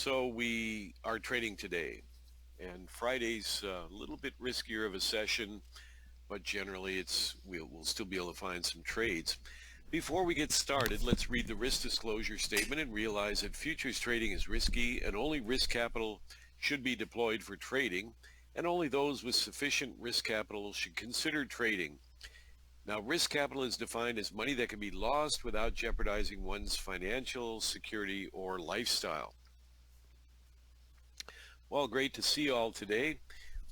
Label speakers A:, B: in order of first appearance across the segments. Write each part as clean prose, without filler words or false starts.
A: So we are trading today, and Friday's a little bit riskier of a session, but generally we'll still be able to find some trades. Before we get started, let's read the risk disclosure statement and realize that futures trading is risky and only risk capital should be deployed for trading, and only those with sufficient risk capital should consider trading. Now, risk capital is defined as money that can be lost without jeopardizing one's financial security or lifestyle. Well, great to see you all today.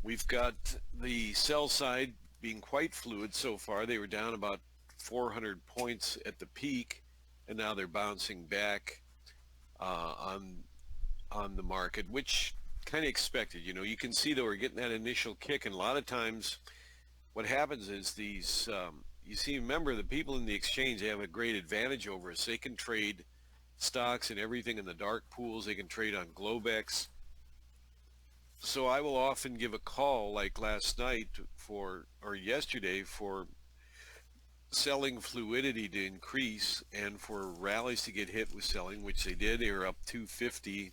A: We've got the sell side being quite fluid so far. They were down about 400 points at the peak, and now they're bouncing back uh, on on the market, which kind of expected. You can see that we're getting that initial kick, and a lot of times what happens is you see, remember, the people in the exchange, they have a great advantage over us. They can trade stocks and everything in the dark pools. They can trade on Globex. So I will often give a call like last night or yesterday for selling fluidity to increase and for rallies to get hit with selling, which they did. They were up 250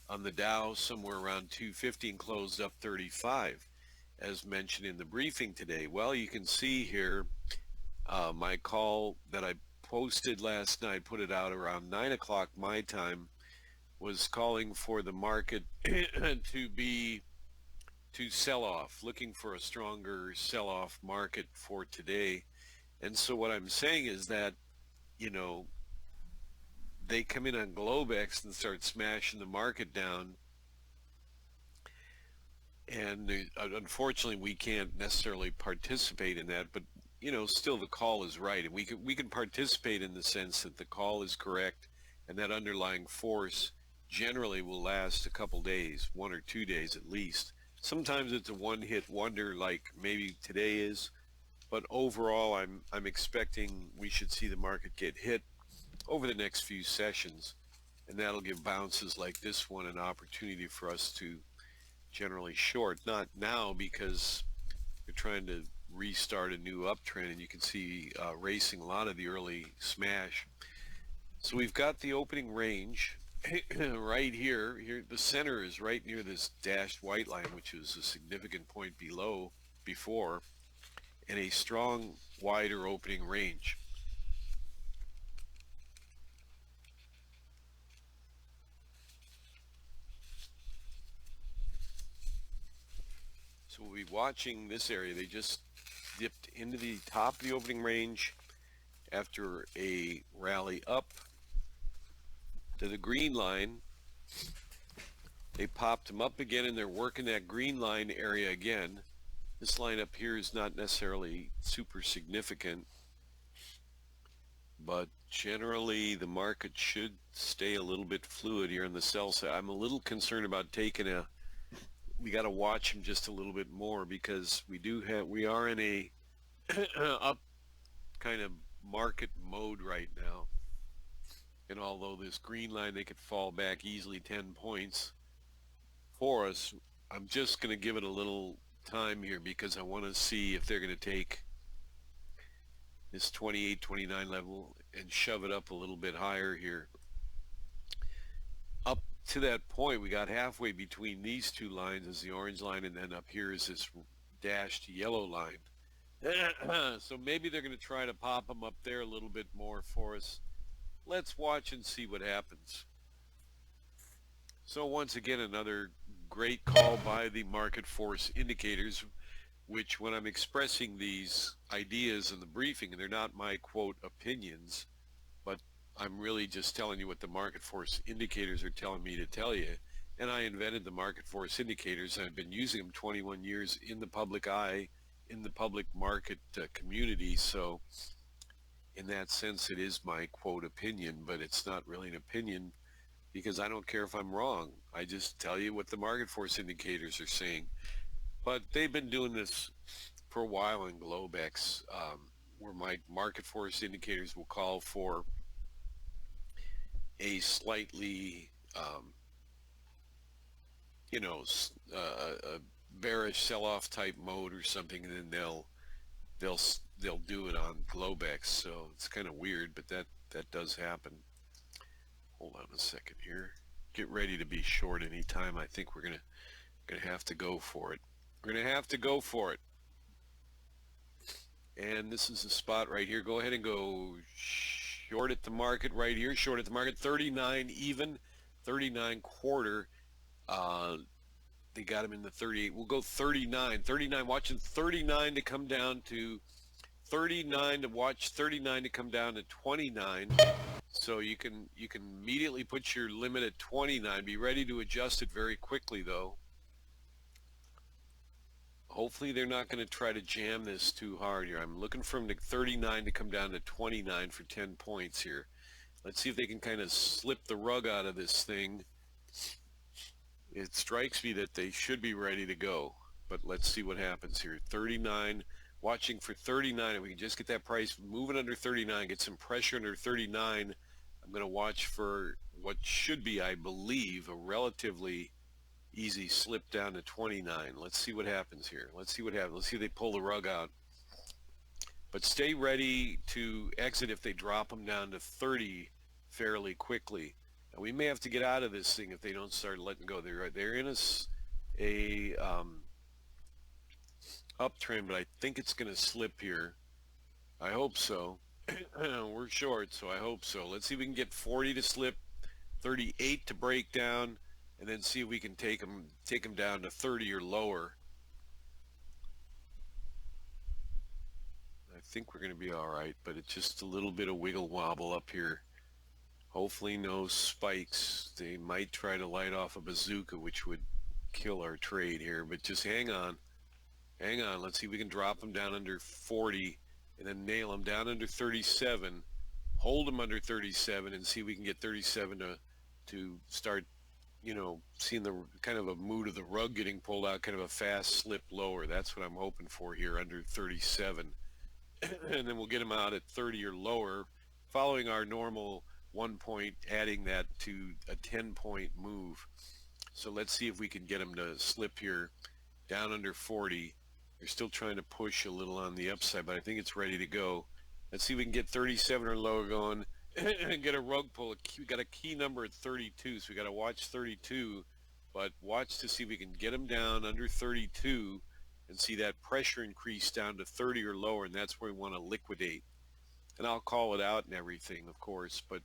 A: on the Dow, somewhere around 250, and closed up 35, as mentioned in the briefing today. Well, you can see here my call that I posted last night, put it out around 9 o'clock my time, was calling for the market to sell off, looking for a stronger sell-off market for today. And so what I'm saying is that, you know, they come in on Globex and start smashing the market down. And unfortunately, we can't necessarily participate in that, but still the call is right, and we can participate in the sense that the call is correct, and that underlying force generally will last a couple days, 1 or 2 days at least. Sometimes it's a one-hit wonder, like maybe today is, but overall, I'm expecting we should see the market get hit over the next few sessions, and that'll give bounces like this one an opportunity for us to generally short. Not now because they're trying to restart a new uptrend, and you can see racing a lot of the early smash. So we've got the opening range right here. Here, the center is right near this dashed white line, which is a significant point below before, and a strong, wider opening range. So we'll be watching this area. They just dipped into the top of the opening range after a rally up to the green line. They popped them up again, and they're working that green line area again. This line up here is not necessarily super significant, but generally the market should stay a little bit fluid here on the sell side. I'm a little concerned about we got to watch them just a little bit more, because we are in a up kind of market mode right now. And although this green line, they could fall back easily 10 points for us, I'm just going to give it a little time here, because I want to see if they're going to take this 28, 29 level and shove it up a little bit higher here. Up to that point, we got halfway between these two lines is the orange line, and then up here is this dashed yellow line. So maybe they're going to try to pop them up there a little bit more for us. Let's watch and see what happens. So once again, another great call by the market force indicators, which, when I'm expressing these ideas in the briefing, and they're not my quote opinions, but I'm really just telling you what the market force indicators are telling me to tell you. And I invented the market force indicators. I've been using them 21 years in the public eye, in the public market community. So in that sense, it is my quote opinion, but it's not really an opinion, because I don't care if I'm wrong. I just tell you what the market force indicators are saying. But they've been doing this for a while in Globex, where my market force indicators will call for a slightly, you know, a bearish sell-off type mode or something, and then they'll they'll do it on Globex. So it's kind of weird, but that does happen. Hold on a second here. get ready to be short anytime. I think we're gonna have to go for it. We're gonna have to go for it. And this is the spot right here. Go ahead and go short at the market right here. Short at the market, 39 even, 39 quarter. They got him in the 38. We'll go 39. 39, watching 39 to come down to 39, to watch 39 to come down to 29. So you can immediately put your limit at 29. Be ready to adjust it very quickly though. Hopefully they're not going to try to jam this too hard here. I'm looking for them to 39 to come down to 29 for 10 points here. Let's see if they can kind of slip the rug out of this thing. It strikes me that they should be ready to go, but let's see what happens here. 39, watching for 39. If we can just get that price moving under 39, get some pressure under 39, I'm going to watch for what should be, I believe, a relatively easy slip down to 29. Let's see what happens here. Let's see what happens. Let's see if they pull the rug out. But stay ready to exit if they drop them down to 30 fairly quickly. And we may have to get out of this thing if they don't start letting go. They're in a uptrend, but I think it's going to slip here. I hope so. We're short, so I hope so. Let's see if we can get 40 to slip, 38 to break down, and then see if we can take them down to 30 or lower. I think we're going to be all right, but it's just a little bit of wiggle wobble up here. Hopefully no spikes. They might try to light off a bazooka, which would kill our trade here, but just hang on. Hang on. Let's see if we can drop them down under 40 and then nail them down under 37. Hold them under 37 and see if we can get 37 to start, you know, seeing the kind of a mood of the rug getting pulled out, kind of a fast slip lower. That's what I'm hoping for here, under 37. And then we'll get them out at 30 or lower, following our normal 1 point, adding that to a 10-point move. So let's see if we can get them to slip here down under 40. They're still trying to push a little on the upside, but I think it's ready to go. Let's see if we can get 37 or lower going and get a rug pull. We got a key number at 32, so we got to watch 32, but watch to see if we can get them down under 32 and see that pressure increase down to 30 or lower, and that's where we want to liquidate. And I'll call it out and everything, of course, but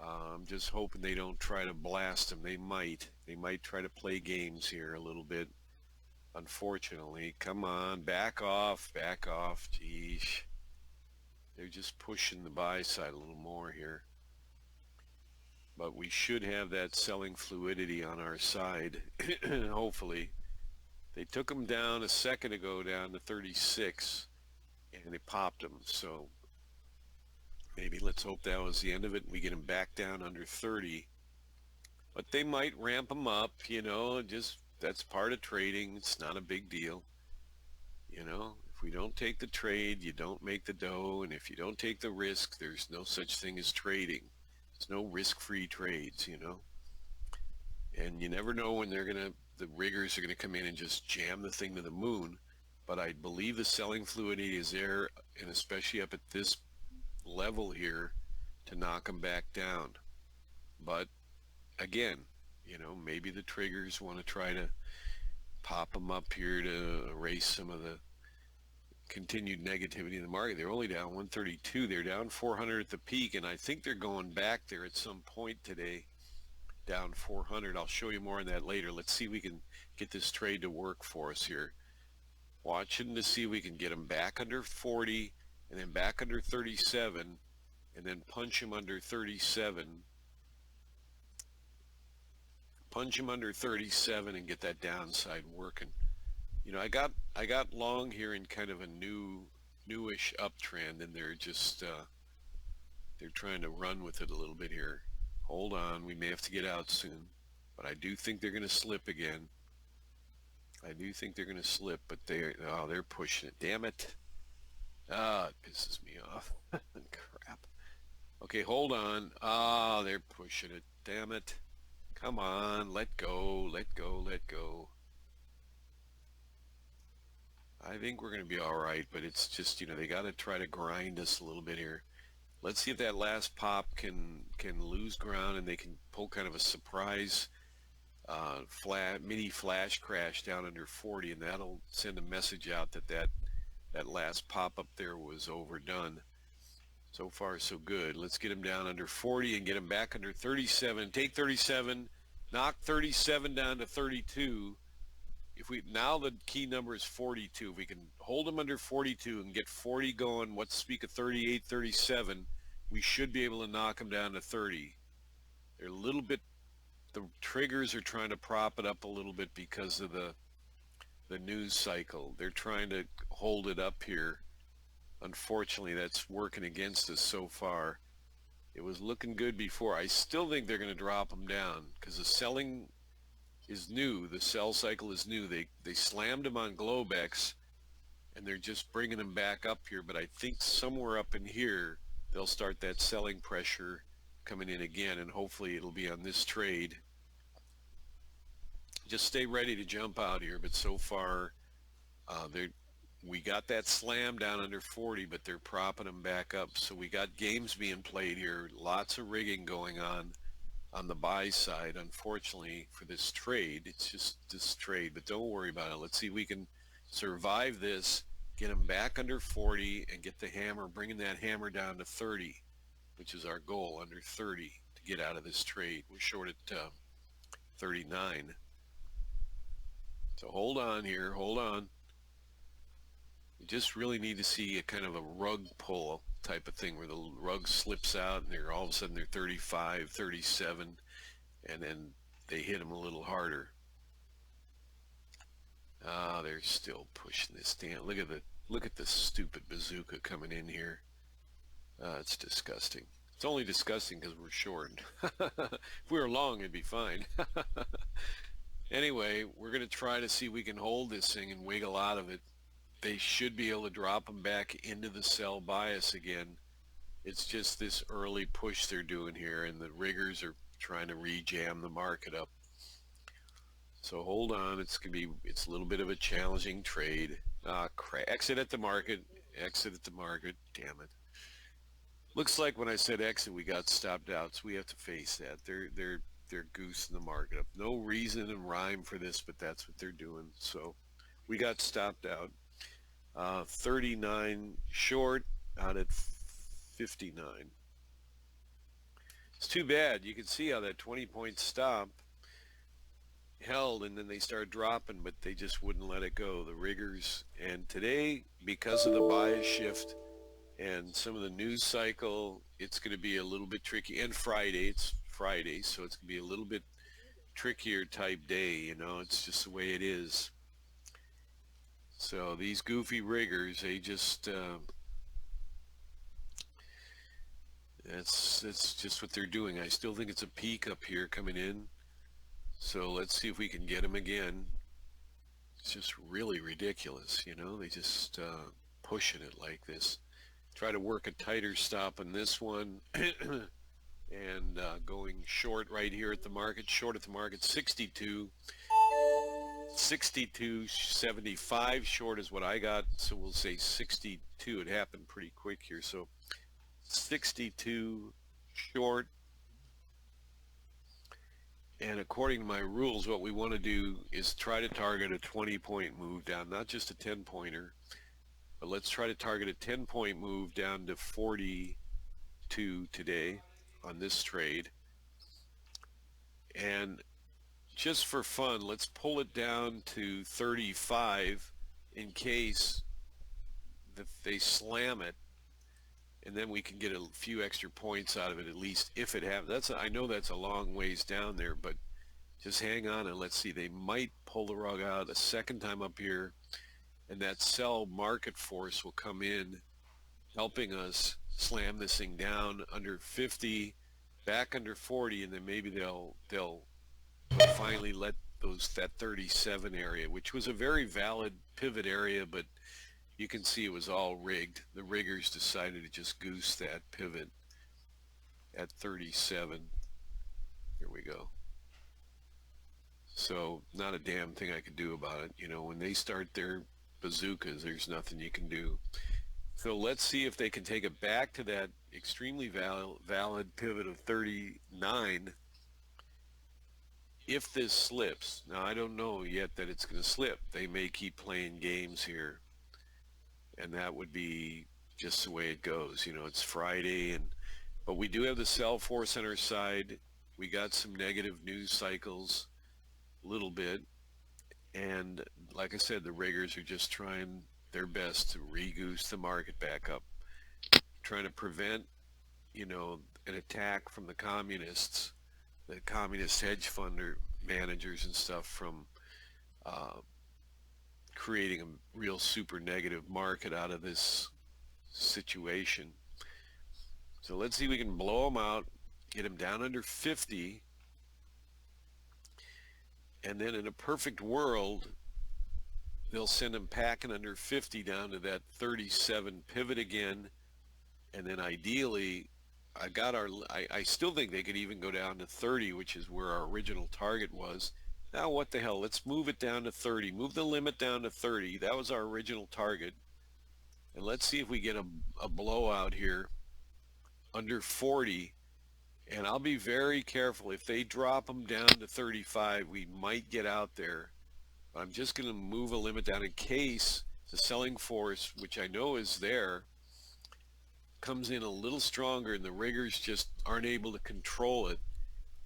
A: I'm just hoping they don't try to blast them. They might try to play games here a little bit. Unfortunately, come on, back off, geez. They're just pushing the buy side a little more here. But we should have that selling fluidity on our side, hopefully. They took them down a second ago down to 36, and they popped them, so maybe let's hope that was the end of it and we get them back down under 30. But they might ramp them up, you know, just that's part of trading. It's not a big deal. You know, if we don't take the trade, you don't make the dough. And if you don't take the risk, there's no such thing as trading. There's no risk-free trades, you know. And you never know when the riggers are going to come in and just jam the thing to the moon. But I believe the selling fluidity is there, and especially up at this level here, to knock them back down. But again, you know, maybe the triggers want to try to pop them up here to erase some of the continued negativity in the market. They're only down 132. They're down 400 at the peak, and I think they're going back there at some point today, down 400. I'll show you more on that later. Let's see if we can get this trade to work for us here. Watching to see if we can get them back under 40 and then back under 37 and then punch them under 37. Punch him under 37 and get that downside working. You know, I got long here in kind of a newish uptrend, and they're just they're trying to run with it a little bit here. Hold on, we may have to get out soon, but I do think they're going to slip again. I do think they're going to slip, but they're pushing it. Damn it! It pisses me off. Crap. Okay, hold on. They're pushing it. Damn it. Come on, let go, let go, let go. I think we're going to be all right, but it's just, you know, they got to try to grind us a little bit here. Let's see if that last pop can can lose ground and they can pull kind of a surprise mini flash crash down under 40, and that'll send a message out that that last pop up there was overdone. So far so good. Let's get them down under 40 and get them back under 37. Take 37, knock 37 down to 32. If we now, the key number is 42. If we can hold them under 42 and get 40 going, what's speak of 38, 37, we should be able to knock them down to 30. They're a little bit, the triggers are trying to prop it up a little bit because of the news cycle. They're trying to hold it up here. Unfortunately, that's working against us so far. It was looking good before. I still think they're going to drop them down because the selling is new. The sell cycle is new. They slammed them on Globex, and they're just bringing them back up here. But I think somewhere up in here, they'll start that selling pressure coming in again, and hopefully it'll be on this trade. Just stay ready to jump out here. But so far, we got that slam down under 40, but they're propping them back up. So we got games being played here. Lots of rigging going on the buy side, unfortunately, for this trade. It's just this trade, but don't worry about it. Let's see if we can survive this, get them back under 40, and get the hammer, bringing that hammer down to 30, which is our goal, under 30, to get out of this trade. We're short at 39. So hold on here, hold on. We just really need to see a kind of a rug pull type of thing where the rug slips out and they're all of a sudden they're 35, 37, and then they hit them a little harder. They're still pushing this down. Look at the stupid bazooka coming in here. It's disgusting. It's only disgusting because we're short. If we were long, it'd be fine. Anyway, we're going to try to see if we can hold this thing and wiggle out of it. They should be able to drop them back into the sell bias again. It's just this early push they're doing here, and the riggers are trying to rejam the market up. So hold on, it's a little bit of a challenging trade. Exit at the market, damn it. Looks like when I said exit, we got stopped out, so we have to face that. They're goosing the market up. No reason and rhyme for this, but that's what they're doing. So we got stopped out. 39 short out at 59. It's too bad. You can see how that 20-point stop held, and then they started dropping, but they just wouldn't let it go, the riggers. And today, because of the bias shift and some of the news cycle, it's going to be a little bit tricky. And Friday, it's Friday, so it's going to be a little bit trickier type day, you know. It's just the way it is. So these goofy riggers, they just that's just what they're doing. I still think it's a peak up here coming in, so let's see if we can get them again. It's just really ridiculous, you know. They just pushing it like this. Try to work a tighter stop on this one. And going short right here at the market, short at the market, 62.75 short is what I got, so we'll say 62. It happened pretty quick here, so 62 short. And according to my rules, what we want to do is try to target a 20-point move down, not just a 10-pointer, but let's try to target a 10-point move down to 42 today on this trade. And just for fun, let's pull it down to 35 in case they slam it, and then we can get a few extra points out of it, at least if it happens. I know that's a long ways down there, but just hang on and let's see. They might pull the rug out a second time up here, and that sell market force will come in, helping us slam this thing down under 50, back under 40, and then maybe they'll finally let that 37 area, which was a very valid pivot area, but you can see it was all rigged. The riggers decided to just goose that pivot at 37. Here we go. So not a damn thing I could do about it. You know, when they start their bazookas, there's nothing you can do. So let's see if they can take it back to that extremely valid pivot of 39 if this slips. Now, I don't know yet that it's going to slip. They may keep playing games here, and that would be just the way it goes. You know, it's Friday, but we do have the sell force on our side. We got some negative news cycles, a little bit, and like I said, the riggers are just trying their best to re-goose the market back up, trying to prevent, you know, an attack from the communists, the communist hedge fund managers and stuff from uh, creating a real super negative market out of this situation. So let's see if we can blow them out, get them down under 50, and then in a perfect world, they'll send them packing under 50 down to that 37 pivot again, and then ideally, I still think they could even go down to 30, which is where our original target was. Now what the hell, let's move it down to 30, move the limit down to 30. That was our original target, and let's see if we get a blowout here under 40. And I'll be very careful. If they drop them down to 35, we might get out there. But I'm just going to move a limit down in case the selling force, which I know is there, comes in a little stronger and the riggers just aren't able to control it,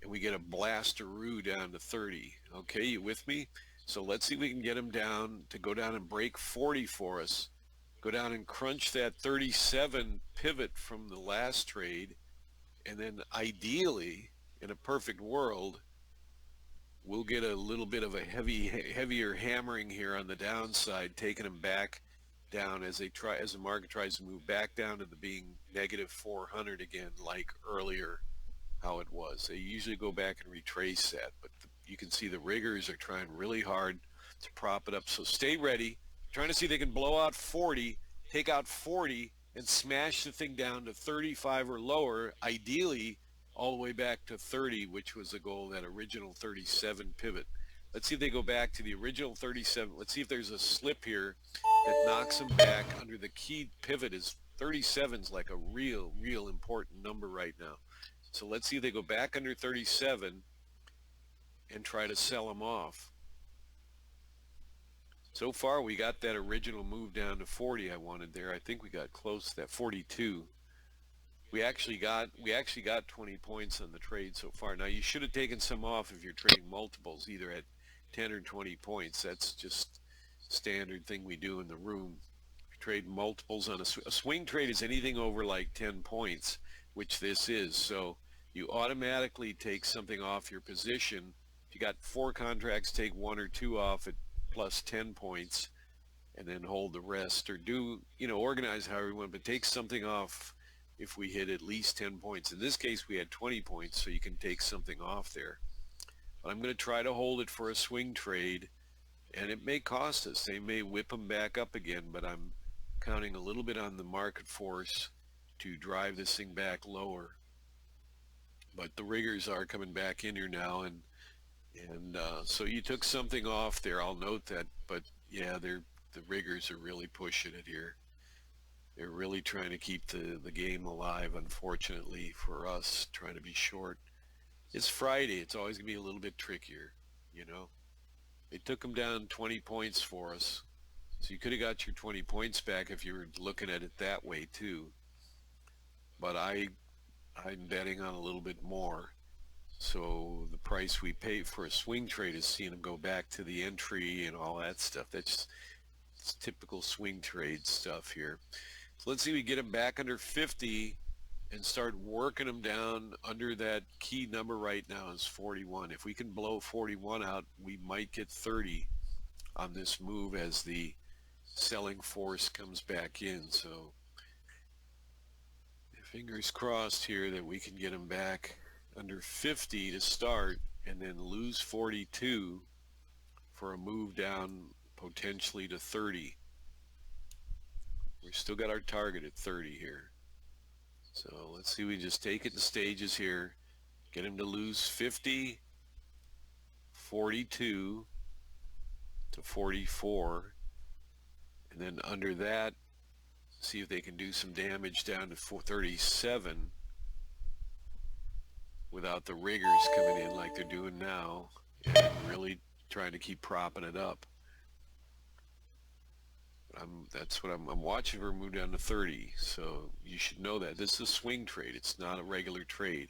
A: and we get a blasteroo down to 30. Okay, you with me? So let's see if we can get them down to go down and break 40 for us. Go down and crunch that 37 pivot from the last trade, and then ideally, in a perfect world, we'll get a little bit of a heavier hammering here on the downside, taking them back down as the market tries to move back down to the being negative 400 again, like earlier how it was. They usually go back and retrace that, but you can see the riggers are trying really hard to prop it up. So stay ready, trying to see if they can blow out 40, take out 40, and smash the thing down to 35 or lower, ideally all the way back to 30, which was the goal, that original 37 pivot. Let's see if they go back to the original 37. Let's see if there's a slip here that knocks them back under the key pivot. Is 37's like a real important number right now. So let's see if they go back under 37 and try to sell them off. So far, we got that original move down to 40 I wanted there. I think we got close to that 42. We actually got 20 points on the trade so far. Now, you should have taken some off if you're trading multiples, either at 10 or 20 points. That's just standard thing we do in the room. If you trade multiples on a swing trade is anything over like 10 points, which this is. So you automatically take something off your position. If you got 4 contracts, take 1 or 2 off at plus 10 points and then hold the rest, or do, you know, organize however you want, but take something off if we hit at least 10 points. In this case, we had 20 points, so you can take something off there. But I'm going to try to hold it for a swing trade, and it may cost us. They may whip them back up again, but I'm counting a little bit on the market force to drive this thing back lower. But the riggers are coming back in here now, and so you took something off there. I'll note that, but yeah, the riggers are really pushing it here. They're really trying to keep the game alive, unfortunately for us, trying to be short. It's Friday. It's always going to be a little bit trickier, you know. They took them down 20 points for us. So you could have got your 20 points back if you were looking at it that way too. But I'm betting on a little bit more. So the price we pay for a swing trade is seeing them go back to the entry and all that stuff. It's typical swing trade stuff here. So let's see if we get them back under 50 and start working them down under that key number right now is 41. If we can blow 41 out, we might get 30 on this move as the selling force comes back in. So fingers crossed here that we can get them back under 50 to start, and then lose 42 for a move down potentially to 30. We still got our target at 30 here. So let's see, we just take it in stages here. Get him to lose 50, 42 to 44, and then under that See if they can do some damage down to 437 without the riggers coming in like they're doing now and really trying to keep propping it up. That's what I'm watching her move down to 30. So you should know that this is a swing trade. It's not a regular trade.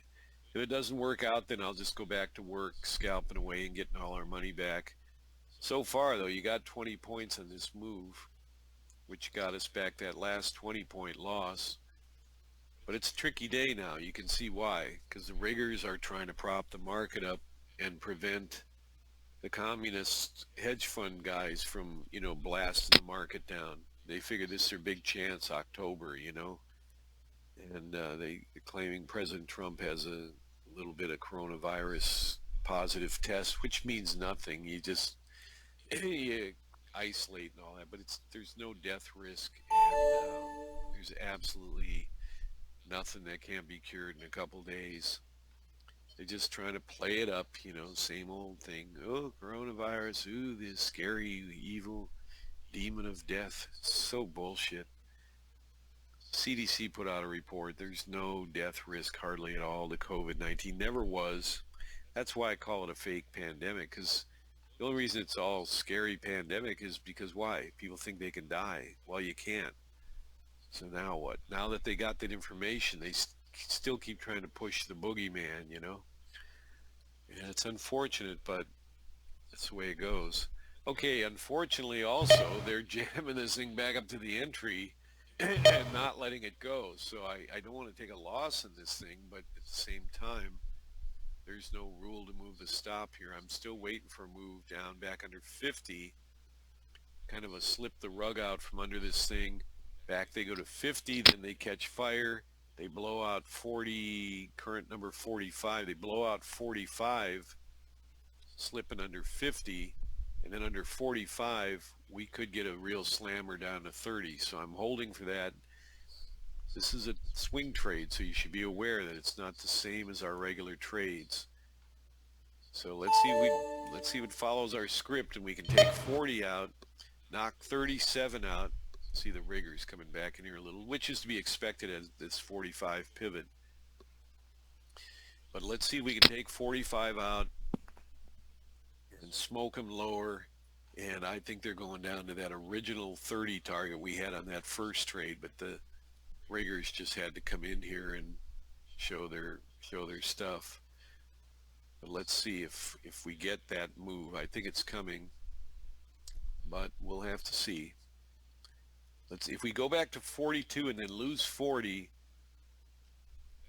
A: If it doesn't work out, then I'll just go back to work scalping away and getting all our money back. So far, though, you got 20 points on this move, which got us back that last 20-point loss. But it's a tricky day now. You can see why, because the riggers are trying to prop the market up and prevent the communist hedge fund guys from, blasting the market down. They figure this is their big chance, October, and they're claiming President Trump has a little bit of coronavirus positive test, which means nothing. You isolate and all that, but there's no death risk, and there's absolutely nothing that can't be cured in a couple days. They're just trying to play it up, same old thing. Oh, coronavirus, ooh, this scary, evil demon of death. It's so bullshit. CDC put out a report. There's no death risk hardly at all to COVID-19. Never was. That's why I call it a fake pandemic, because the only reason it's all scary pandemic is because why? People think they can die. Well, you can't. So now what? Now that they got that information, they still keep trying to push the boogeyman, And it's unfortunate, but that's the way it goes. Okay, unfortunately also, they're jamming this thing back up to the entry and not letting it go. So I don't want to take a loss in this thing, but at the same time, there's no rule to move the stop here. I'm still waiting for a move down back under 50, kind of a slip the rug out from under this thing. Back they go to 50, then they catch fire. They blow out 40, current number 45. They blow out 45, slipping under 50, and then under 45, we could get a real slammer down to 30. So I'm holding for that. This is a swing trade, so you should be aware that it's not the same as our regular trades. So let's see if it follows our script and we can take 40 out, knock 37 out. See the riggers coming back in here a little, which is to be expected as this 45 pivot. But let's see if we can take 45 out and smoke them lower. And I think they're going down to that original 30 target we had on that first trade, but the riggers just had to come in here and show their stuff. But let's see if we get that move. I think it's coming, but we'll have to see. If we go back to 42 and then lose 40,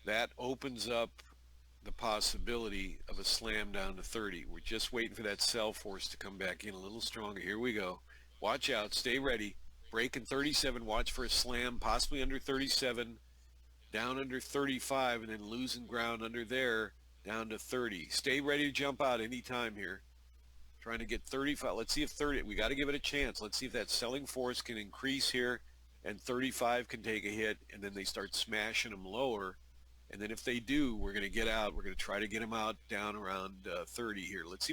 A: that opens up the possibility of a slam down to 30. We're just waiting for that sell force to come back in a little stronger. Here we go. Watch out. Stay ready. Breaking 37. Watch for a slam, possibly under 37, down under 35, and then losing ground under there, down to 30. Stay ready to jump out anytime here. Trying to get 35. Let's see if 30, we got to give it a chance. Let's see if that selling force can increase here and 35 can take a hit, and then they start smashing them lower. And then if they do, we're going to get out. We're going to try to get them out down around 30 here. Let's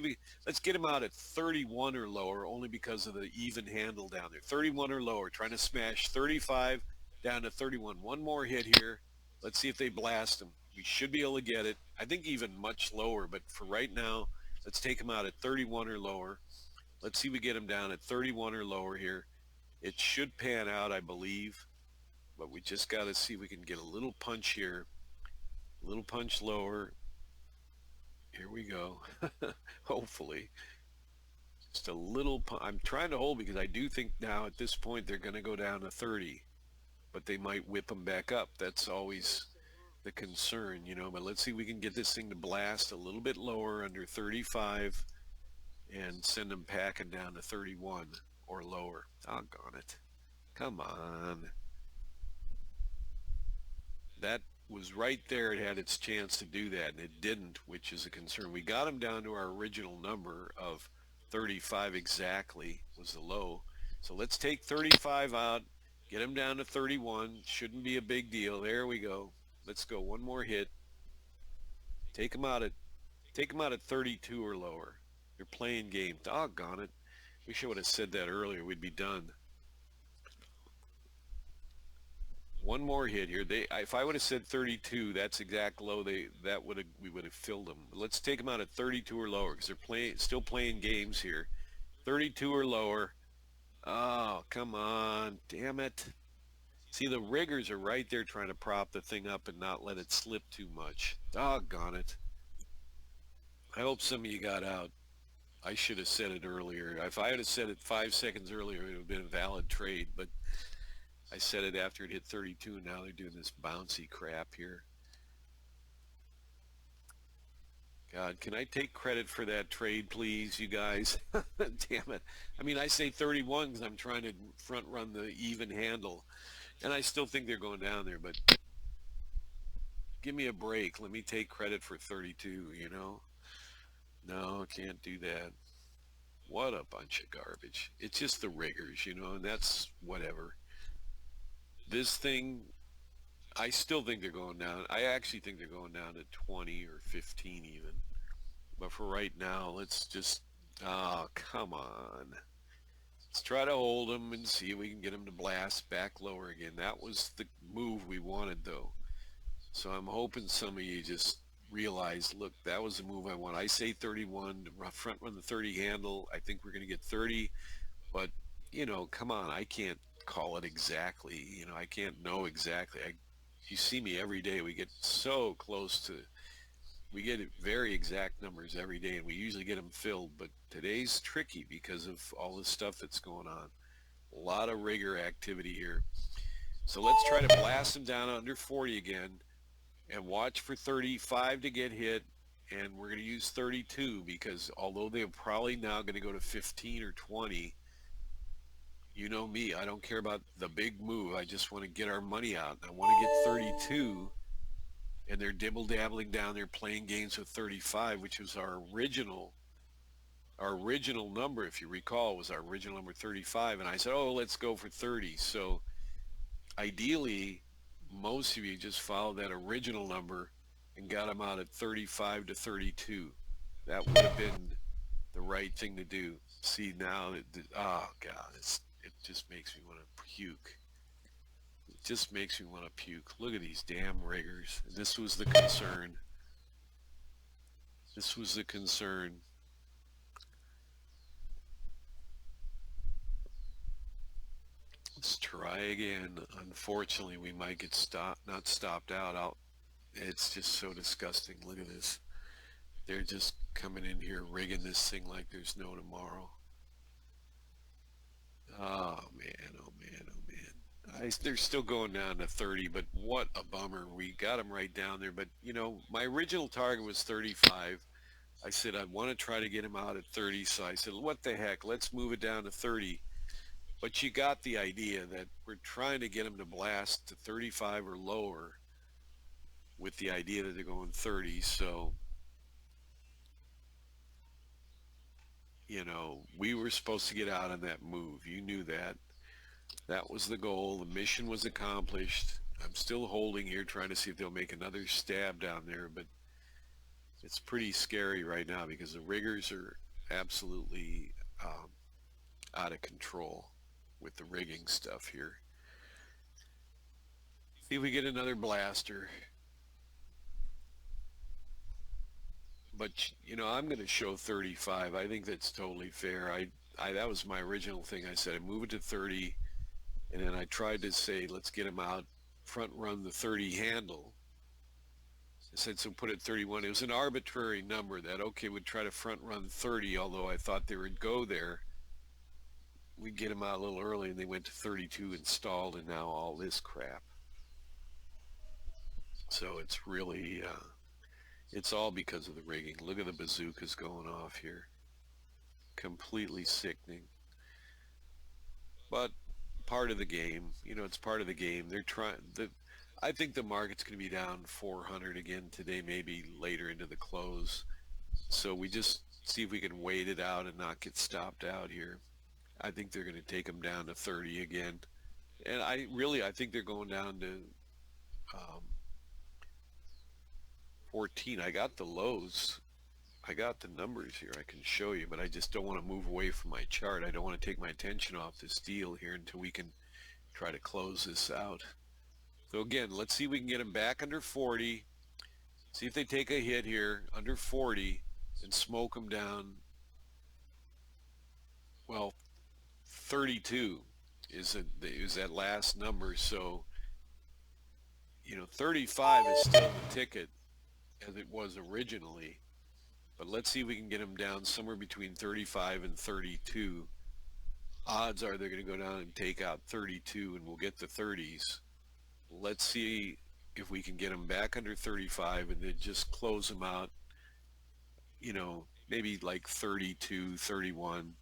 A: get them out at 31 or lower, only because of the even handle down there. 31 or lower, trying to smash 35 down to 31. One more hit here. Let's see if they blast them. We should be able to get it. I think even much lower, but for right now, let's take them out at 31 or lower. Let's see if we get them down at 31 or lower here. It should pan out, I believe, but we just got to see if we can get a little punch here. A little punch lower. Here we go. Hopefully. Just a little I'm trying to hold because I do think now at this point they're going to go down to 30, but they might whip them back up. That's always the concern, but let's see if we can get this thing to blast a little bit lower under 35 and send them packing down to 31 or lower. Doggone it. Come on. That was right there. It had its chance to do that, and it didn't, which is a concern. We got them down to our original number of 35 exactly was the low. So let's take 35 out, get them down to 31. Shouldn't be a big deal. There we go. Let's go. One more hit. Take them out at 32 or lower. They're playing game. Doggone it. Wish I would have said that earlier. We'd be done. one more hit here. If I would have said 32, that's exact low. We would have filled them. Let's take them out at 32 or lower because they're still playing games here. 32 or lower. Oh, come on, damn it! See, the riggers are right there trying to prop the thing up and not let it slip too much. Doggone it! I hope some of you got out. I should have said it earlier. If I had said it 5 seconds earlier, it would have been a valid trade. But I said it after it hit 32, and now they're doing this bouncy crap here. God, can I take credit for that trade, please, you guys? Damn it. I mean, I say 31 because I'm trying to front run the even handle. And I still think they're going down there, but give me a break. Let me take credit for 32, you know? No, can't do that. What a bunch of garbage. It's just the riggers, you know, and that's whatever. This thing, I still think they're going down. I actually think they're going down to 20 or 15 even. But for right now, let's just, oh, come on. Let's try to hold them and see if we can get them to blast back lower again. That was the move we wanted, though. So I'm hoping some of you just realize, look, that was the move I want. I say 31 to front run the 30 handle. I think we're going to get 30. But, you know, come on. I can't call it exactly. You know, I can't know exactly. You see me every day. We get so close to, we get very exact numbers every day, and we usually get them filled. But today's tricky because of all the stuff that's going on. A lot of rigor activity here. So let's try to blast them down under 40 again and watch for 35 to get hit. And we're going to use 32 because although they're probably now going to go to 15 or 20, you know me, I don't care about the big move. I just want to get our money out. I want to get 32, and they're dibble-dabbling down there playing games with 35, which was our original number, if you recall, was our original number 35. And I said, oh, let's go for 30. So ideally, most of you just followed that original number and got them out at 35 to 32. That would have been the right thing to do. See now, oh God, it just makes me want to puke. It just makes me want to puke. Look at these damn riggers. This was the concern. This was the concern. Let's try again. Unfortunately, we might get not stopped out. It's just so disgusting. Look at this. They're just coming in here rigging this thing like there's no tomorrow. Oh man, oh man, oh man. They're still going down to 30, but what a bummer. We got them right down there. But, you know, my original target was 35. I said I want to try to get him out at 30, so I said, what the heck, let's move it down to 30. But you got the idea that we're trying to get them to blast to 35 or lower with the idea that they're going 30. So, you know, we were supposed to get out on that move. You knew that. That was the goal. The mission was accomplished. I'm still holding here trying to see if they'll make another stab down there, but it's pretty scary right now because the riggers are absolutely out of control with the rigging stuff here. See if we get another blaster. But, you know, I'm going to show 35. I think that's totally fair. That was my original thing. I said I move it to 30, and then I tried to say, let's get him out, front run the 30 handle. I said, so put it 31. It was an arbitrary number that, okay, would try to front run 30, although I thought they would go there. We'd get them out a little early, and they went to 32 installed, and now all this crap. So it's really, it's all because of the rigging. Look at the bazookas going off here. Completely sickening. But part of the game, you know, it's part of the game. They're trying, I think the market's going to be down 400 again today, maybe later into the close. So we just see if we can wait it out and not get stopped out here. I think they're going to take them down to 30 again. And I think they're going down to 14. I got the lows. I got the numbers here. I can show you, but I just don't want to move away from my chart. I don't want to take my attention off this deal here until we can try to close this out. So again, let's see if we can get them back under 40. See if they take a hit here under 40 and smoke them down. Well, 32 is that last number. So, 35 is still the ticket as it was originally. But let's see if we can get them down somewhere between 35 and 32. Odds are they're going to go down and take out 32 and we'll get the 30s. Let's see if we can get them back under 35 and then just close them out, maybe like 32, 31.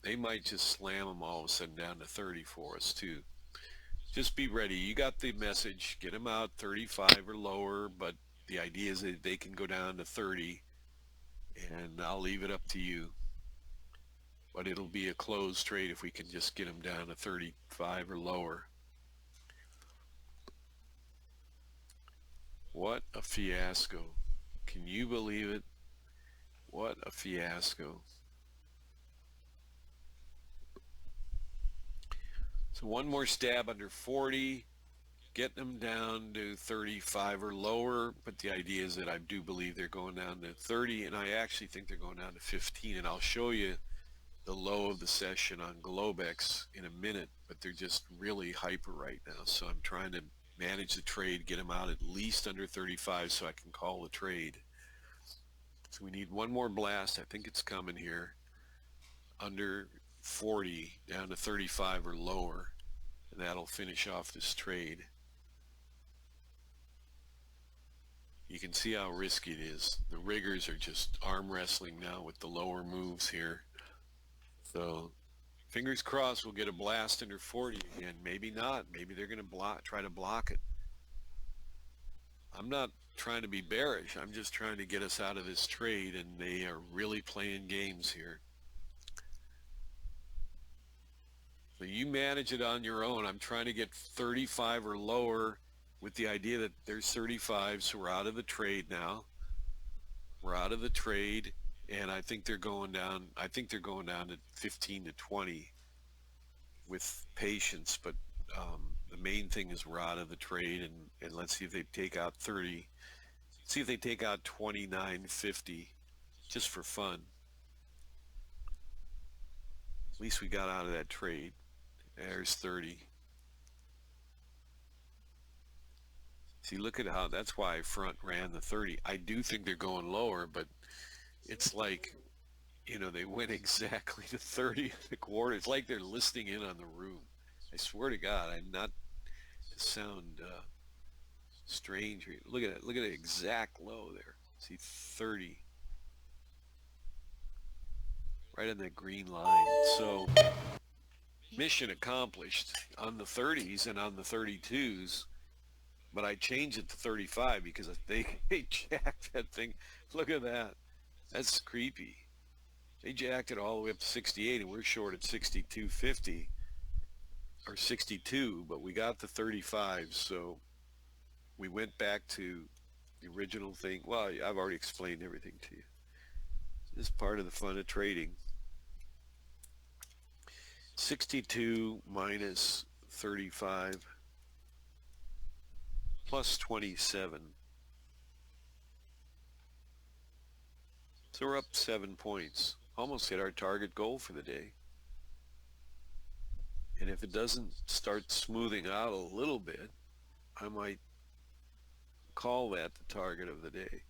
A: They might just slam them all of a sudden down to 30 for us too. Just be ready. You got the message. Get them out 35 or lower, but the idea is that they can go down to 30, and I'll leave it up to you. But it'll be a closed trade if we can just get them down to 35 or lower. What a fiasco. Can you believe it? What a fiasco. So one more stab under 40, getting them down to 35 or lower, but the idea is that I do believe they're going down to 30, and I actually think they're going down to 15, and I'll show you the low of the session on Globex in a minute, but they're just really hyper right now. So I'm trying to manage the trade, get them out at least under 35 so I can call the trade. So we need one more blast. I think it's coming here. Under 40 down to 35 or lower, and that'll finish off this trade. You can see how risky it is. The riggers are just arm wrestling now with the lower moves here. So fingers crossed we'll get a blast under 40 again. Maybe not. Maybe they're going to try to block it. I'm not trying to be bearish. I'm just trying to get us out of this trade, and they are really playing games here. So you manage it on your own. I'm trying to get 35 or lower with the idea that there's 35, so we're out of the trade now. We're out of the trade, and I think they're going down. I think they're going down to 15 to 20 with patience, but the main thing is we're out of the trade, and let's see if they take out 30. See if they take out 29.50 just for fun. At least we got out of that trade. There's 30. See, look at how, that's why I front ran the 30. I do think they're going lower, but it's like, they went exactly to 30 in the quarter. It's like they're listening in on the room. I swear to God, I'm not to sound strange. Look at it. Look at the exact low there. See, 30. Right on that green line. So mission accomplished on the 30s and on the 32s, but I changed it to 35 because they jacked that thing. Look at that. That's creepy. They jacked it all the way up to 68, and we're short at 62.50 or 62, but we got the 35, so we went back to the original thing. Well, I've already explained everything to you. This is part of the fun of trading. 62 minus 35 plus 27. So we're up 7 points. Almost hit our target goal for the day. And if it doesn't start smoothing out a little bit, I might call that the target of the day.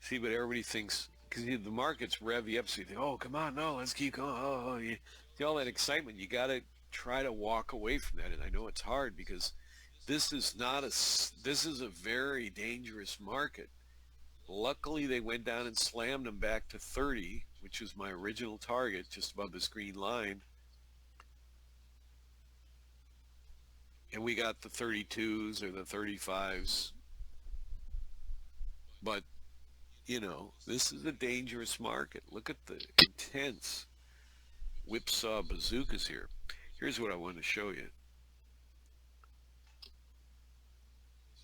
A: See, but everybody thinks, because the market's revvy up, so you think, oh, come on, no, let's keep going. Oh, you see all that excitement. You got to try to walk away from that. And I know it's hard because this is a very dangerous market. Luckily, they went down and slammed them back to 30, which was my original target, just above this green line. And we got the 32s or the 35s. But, this is a dangerous market. Look at the intense whipsaw bazookas here. Here's what I want to show you.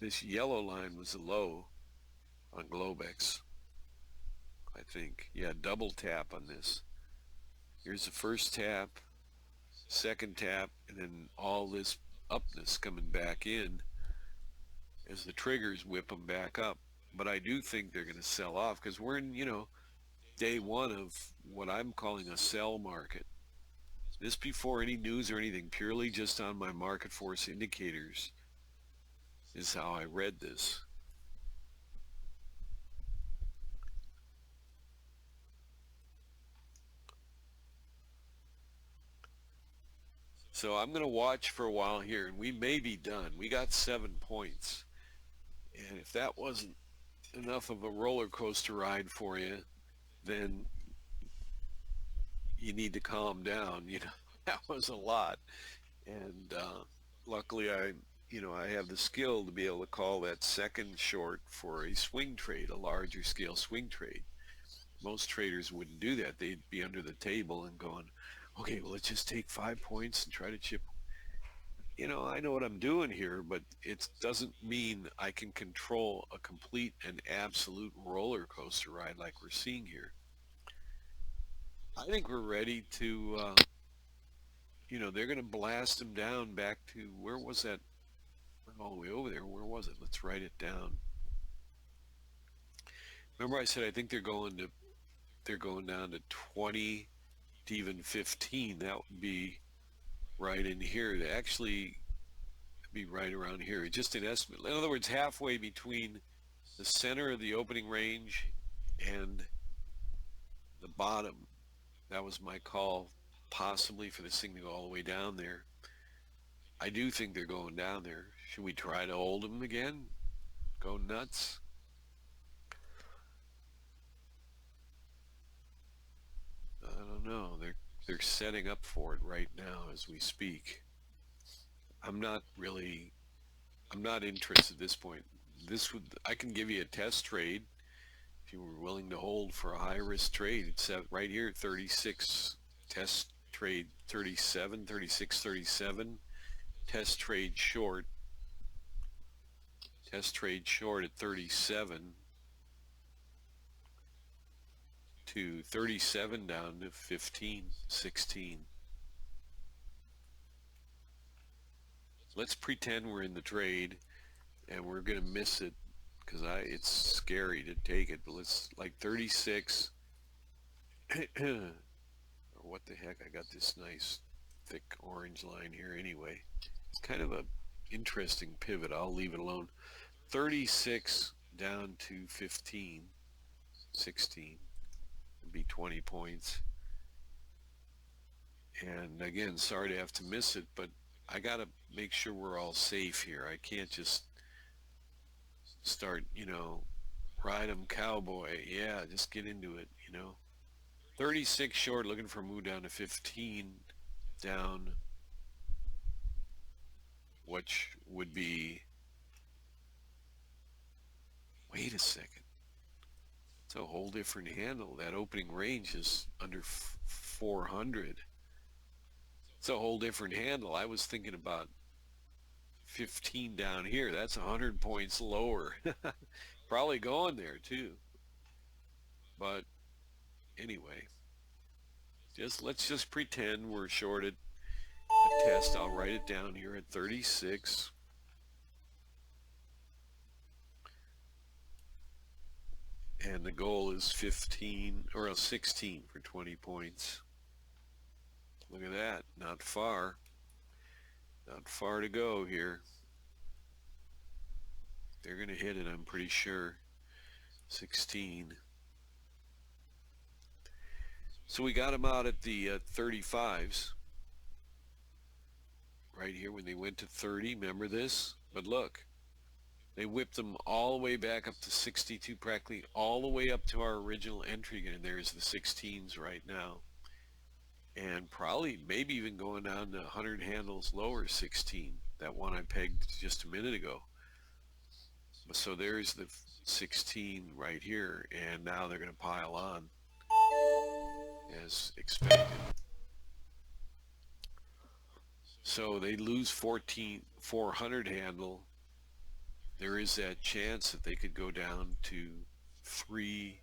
A: This yellow line was the low on Globex, I think. Yeah, double tap on this. Here's the first tap, second tap, and then all this upness coming back in as the triggers whip them back up. But I do think they're going to sell off because we're in, day one of what I'm calling a sell market. This before any news or anything, purely just on my market force indicators is how I read this. So I'm going to watch for a while here, and we may be done. We got 7 points. And if that wasn't enough of a roller coaster ride for you, then you need to calm down. That was a lot. And luckily I have the skill to be able to call that second short for a swing trade, a larger scale swing trade. Most traders wouldn't do that. They'd be under the table and going, okay, well, let's just take 5 points and try to chip. I know what I'm doing here, but it doesn't mean I can control a complete and absolute roller coaster ride like we're seeing here. I think we're ready to, they're going to blast them down back to, where was that? All the way over there. Where was it? Let's write it down. Remember I said I think they're going down to 20 to even 15. That would be right in here. They actually be right around here. It's just an estimate. In other words, halfway between the center of the opening range and the bottom. That was my call, possibly for this thing to go all the way down there. I do think they're going down there. Should we try to hold them again? Go nuts? I don't know. They're setting up for it right now as we speak. I'm not interested at this point. I can give you a test trade if you were willing to hold for a high risk trade. It's right here, 36 test trade, 37, 36, 37, test trade short at 37 to 37 down to 15, 16. Let's pretend we're in the trade and we're going to miss it because it's scary to take it, but let's, like, 36 or what the heck, I got this nice thick orange line here anyway. It's kind of a interesting pivot. I'll leave it alone. 36 down to 15, 16 would be 20 points. And again, sorry to have to miss it, but I got to make sure we're all safe here. I can't just start, ride 'em cowboy. Yeah, just get into it, 36 short, looking for a move down to 15 down, which would be, wait a second, it's a whole different handle. That opening range is under 400. It's a whole different handle. I was thinking about 15 down here. That's 100 points lower. Probably going there too. But anyway, let's just pretend we're shorted a test. I'll write it down here at 36. And the goal is 15 or 16 for 20 points. Look at that. Not far. Not far to go here. They're going to hit it, I'm pretty sure. 16. So we got them out at the 35s. Right here when they went to 30. Remember this? But look. They whipped them all the way back up to 62, practically all the way up to our original entry. And there's the 16s right now. And probably maybe even going down to 100 handles lower, 16. That one I pegged just a minute ago. So there's the 16 right here, and now they're going to pile on as expected. So they lose 400 handle. There is that chance that they could go down to 3.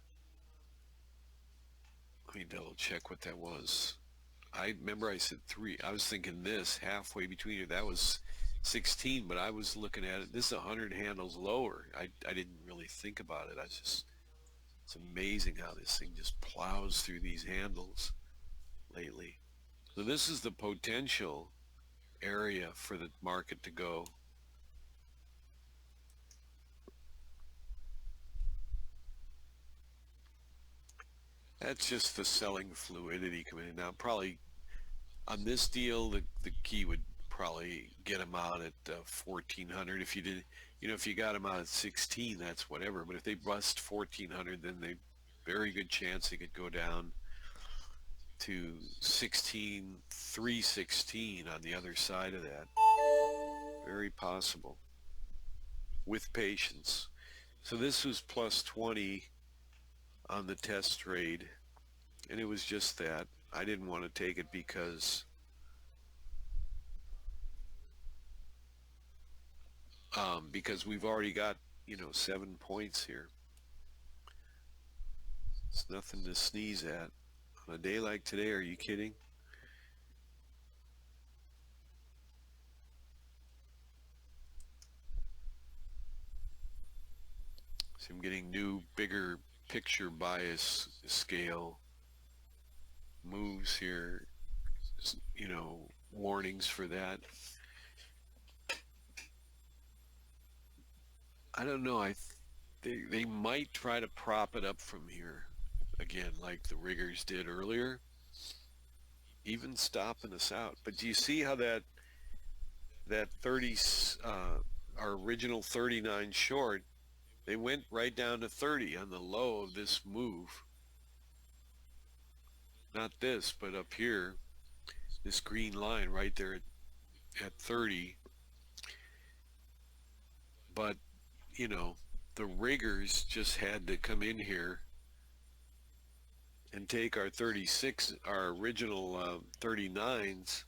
A: Let me double check what that was. I remember I said 3. I was thinking this halfway between here. That was 16, but I was looking at it. This is 100 handles lower. I didn't really think about it. It's amazing how this thing just plows through these handles lately. So this is the potential area for the market to go. That's just the selling fluidity coming in. Now probably on this deal, the key would probably get them out at 1400. If you did, if you got them out at 16, that's whatever. But if they bust 1400, then they very good chance they could go down to 16, 316 on the other side of that. Very possible with patience. So this was plus 20 on the test trade, and it was just that. I didn't want to take it because we've already got 7 points here. It's nothing to sneeze at on a day like today. Are you kidding? So I'm getting new, bigger picture bias scale moves here, warnings for that. I don't know. They might try to prop it up from here again, like the riggers did earlier, even stopping us out. But do you see how that 30, our original 39 short, they went right down to 30 on the low of this move. Not this, but up here, this green line right there at 30. But, the riggers just had to come in here and take our 36, our original 39s.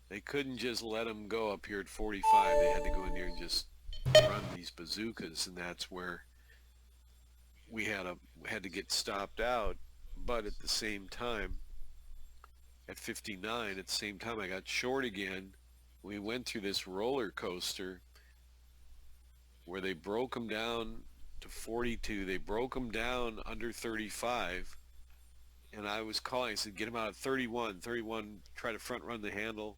A: They couldn't just let them go up here at 45. They had to go in here and just run these bazookas, and that's where we had to get stopped out. But at the same time, at 59, at the same time, I got short again. We went through this roller coaster where they broke them down to 42. They broke them down under 35, and I was calling. I said, get them out at 31. 31, try to front run the handle.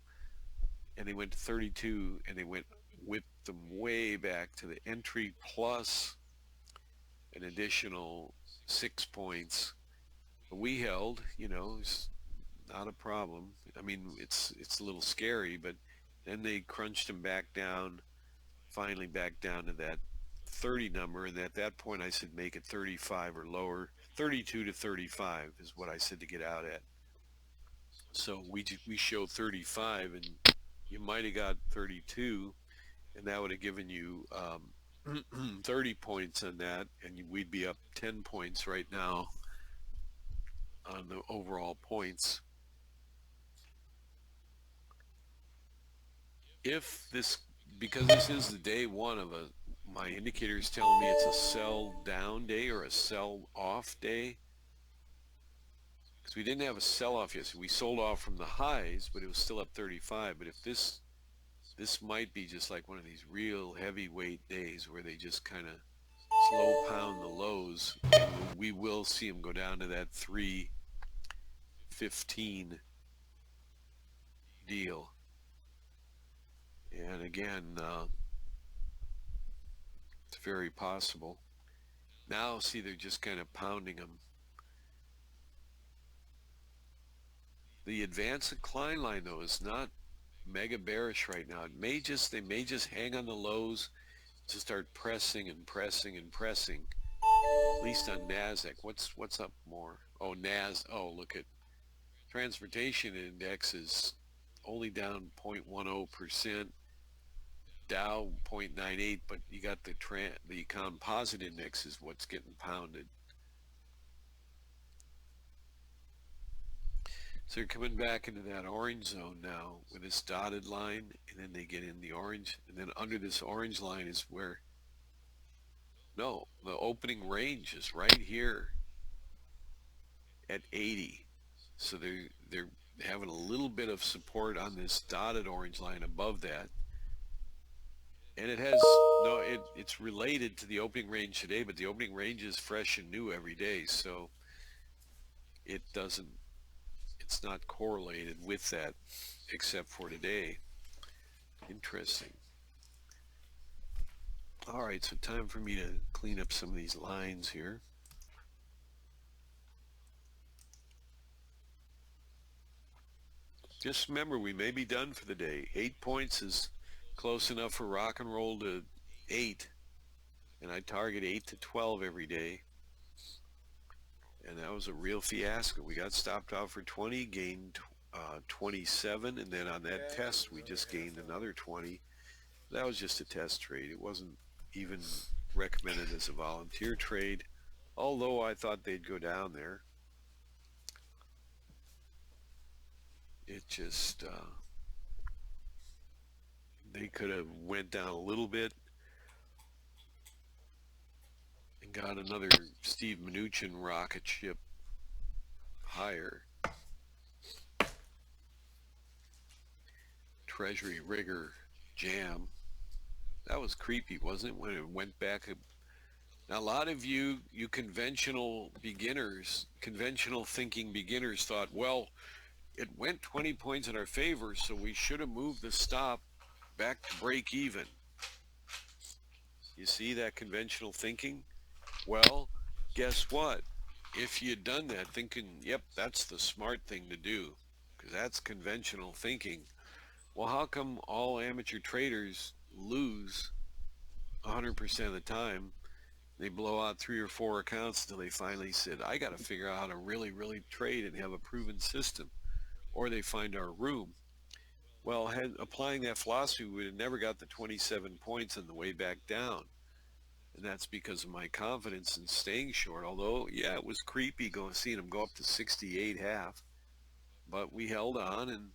A: And they went to 32, and they went with them way back to the entry plus an additional 6 points. But we held, it's not a problem. I mean, it's a little scary, but then they crunched them back down, finally back down to that 30 number, and at that point I said make it 35 or lower. 32 to 35 is what I said to get out at. So we show 35, and you might have got 32, and that would have given you 30 points on that, and we'd be up 10 points right now on the overall points. If this, because this is the day one of my indicators telling me it's a sell down day or a sell off day, because we didn't have a sell off yesterday. We sold off from the highs, but it was still up 35. But if this might be just like one of these real heavyweight days where they just kind of slow pound the lows, we will see them go down to that 315 deal. And again, it's very possible. Now, see, they're just kind of pounding them. The advance decline line, though, is not mega bearish right now. They may just hang on the lows, just start pressing and pressing and pressing. At least on Nasdaq. What's up more? Oh, Oh, look at transportation index is only down 0.10%. Dow 0.98, but you got the composite index is what's getting pounded. So you're coming back into that orange zone now with this dotted line, and then they get in the orange, and then under this orange line is where, no, the opening range is right here at 80. So they're having a little bit of support on this dotted orange line above that. And it has no, it's related to the opening range today, but the opening range is fresh and new every day, so it doesn't, it's not correlated with that except for today. Interesting. All right, so time for me to clean up some of these lines here. Just remember, we may be done for the day. 8 points is close enough for rock and roll to 8, and I target 8 to 12 every day. And that was a real fiasco. We got stopped out for 20, gained 27, and then on that test we just gained another 20. That was just a test trade. It wasn't even recommended as a volunteer trade, although I thought they'd go down there. It just, they could have went down a little bit and got another Steve Mnuchin rocket ship higher. Treasury rigger jam. That was creepy, wasn't it, when it went back? Now, a lot of you conventional beginners, conventional thinking beginners thought, well, it went 20 points in our favor, so we should have moved the stop back to break even. You see that conventional thinking? Well, guess what? If you'd done that thinking, yep, that's the smart thing to do, because that's conventional thinking, well, how come all amateur traders lose 100% of the time? They blow out 3 or 4 accounts until they finally said, I got to figure out how to really trade and have a proven system. Or they find our room. Well, applying that philosophy, we would have never got the 27 points on the way back down. And that's because of my confidence in staying short. Although, yeah, it was creepy seeing them go up to 68.5. But we held on, and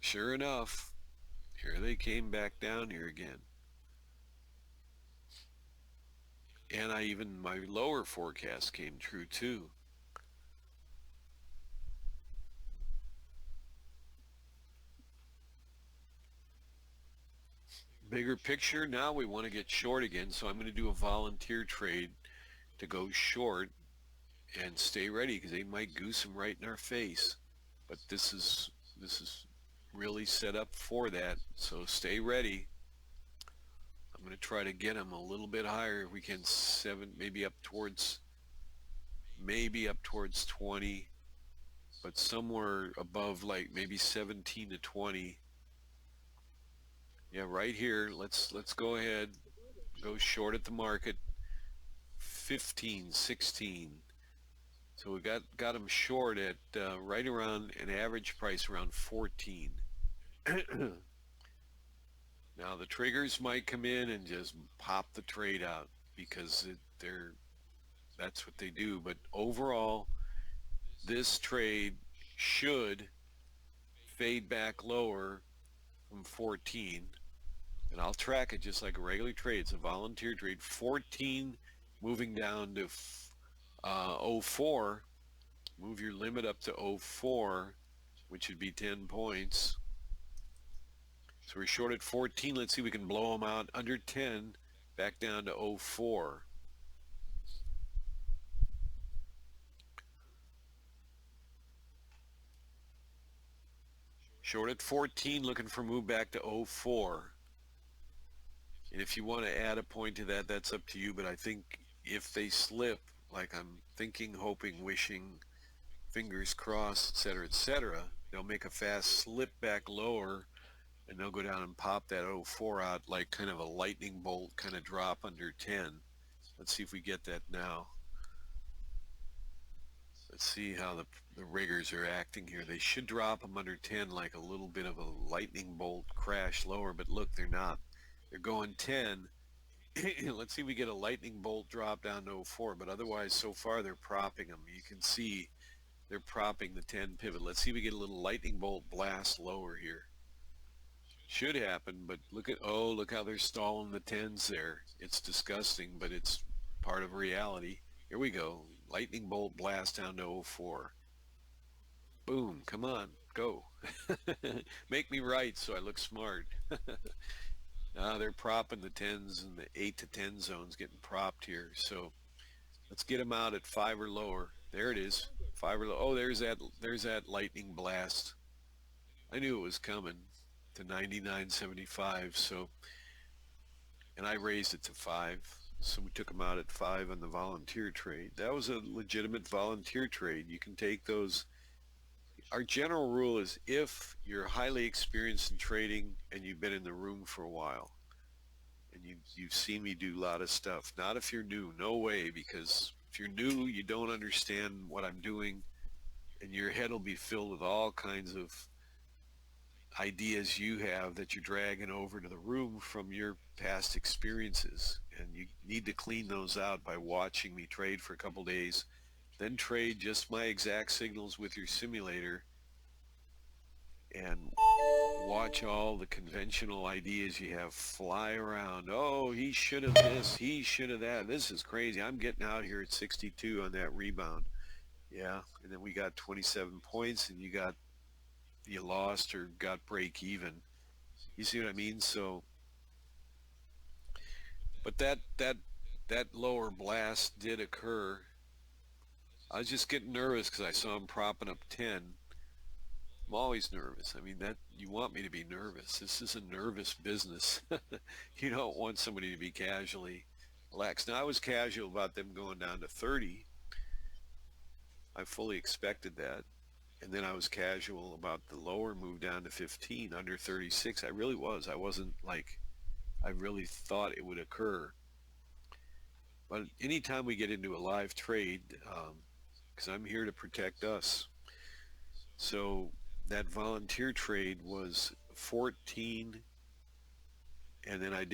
A: sure enough, here they came back down here again. And my lower forecast came true too. Bigger picture, now we want to get short again, so I'm going to do a volunteer trade to go short and stay ready, because they might goose them right in our face. But this is really set up for that, so stay ready. I'm going to try to get them a little bit higher if we can, 7, maybe up towards 20, but somewhere above, like maybe 17 to 20. Yeah, right here. Let's go ahead, go short at the market. 15, 16. So we got them short at right around an average price around 14. Now the triggers might come in and just pop the trade out, because that's what they do. But overall, this trade should fade back lower from 14, and I'll track it just like a regular trade. It's a volunteer trade. 14 moving down to 04. Move your limit up to 04, which would be 10 points. So we're short at 14. Let's see if we can blow them out under 10, back down to 04. Short at 14, looking for move back to 04. And if you want to add a point to that, that's up to you. But I think if they slip, like I'm thinking, hoping, wishing, fingers crossed, etc., they'll make a fast slip back lower, and they'll go down and pop that 04 out like kind of a lightning bolt kind of drop under 10. Let's see if we get that now. Let's see how the riggers are acting here. They should drop them under 10 like a little bit of a lightning bolt crash lower, but look, they're not. They're going 10. Let's see if we get a lightning bolt drop down to 04, but otherwise so far they're propping them. You can see they're propping the 10 pivot. Let's see if we get a little lightning bolt blast lower here. Should happen, but look how they're stalling the 10s there. It's disgusting, but it's part of reality. Here we go. Lightning bolt blast down to 04. Boom, come on, go. Make me right so I look smart. They're propping the 10s and the 8 to 10 zones getting propped here. So let's get them out at 5 or lower. There it is. 5 or lower. Oh, there's that lightning blast. I knew it was coming to 99.75. So, and I raised it to 5. So we took them out at 5 on the volunteer trade. That was a legitimate volunteer trade. You can take those. Our general rule is if you're highly experienced in trading and you've been in the room for a while and you've seen me do a lot of stuff. Not if you're new, no way, because if you're new, you don't understand what I'm doing and your head will be filled with all kinds of ideas you have that you're dragging over to the room from your past experiences. And you need to clean those out by watching me trade for a couple days, then trade just my exact signals with your simulator and watch all the conventional ideas you have fly around. Oh, he should have this, he should have that. This is crazy. I'm getting out here at 62 on that rebound. Yeah, and then we got 27 points and you lost or got break even. You see what I mean? So, but that lower blast did occur. I was just getting nervous because I saw him propping up 10. I'm always nervous. I mean, that you want me to be nervous. This is a nervous business. You don't want somebody to be casually relaxed. Now, I was casual about them going down to 30. I fully expected that. And then I was casual about the lower move down to 15, under 36. I really was. I wasn't like, I really thought it would occur. But anytime we get into a live trade, because I'm here to protect us. So that volunteer trade was 14, and then I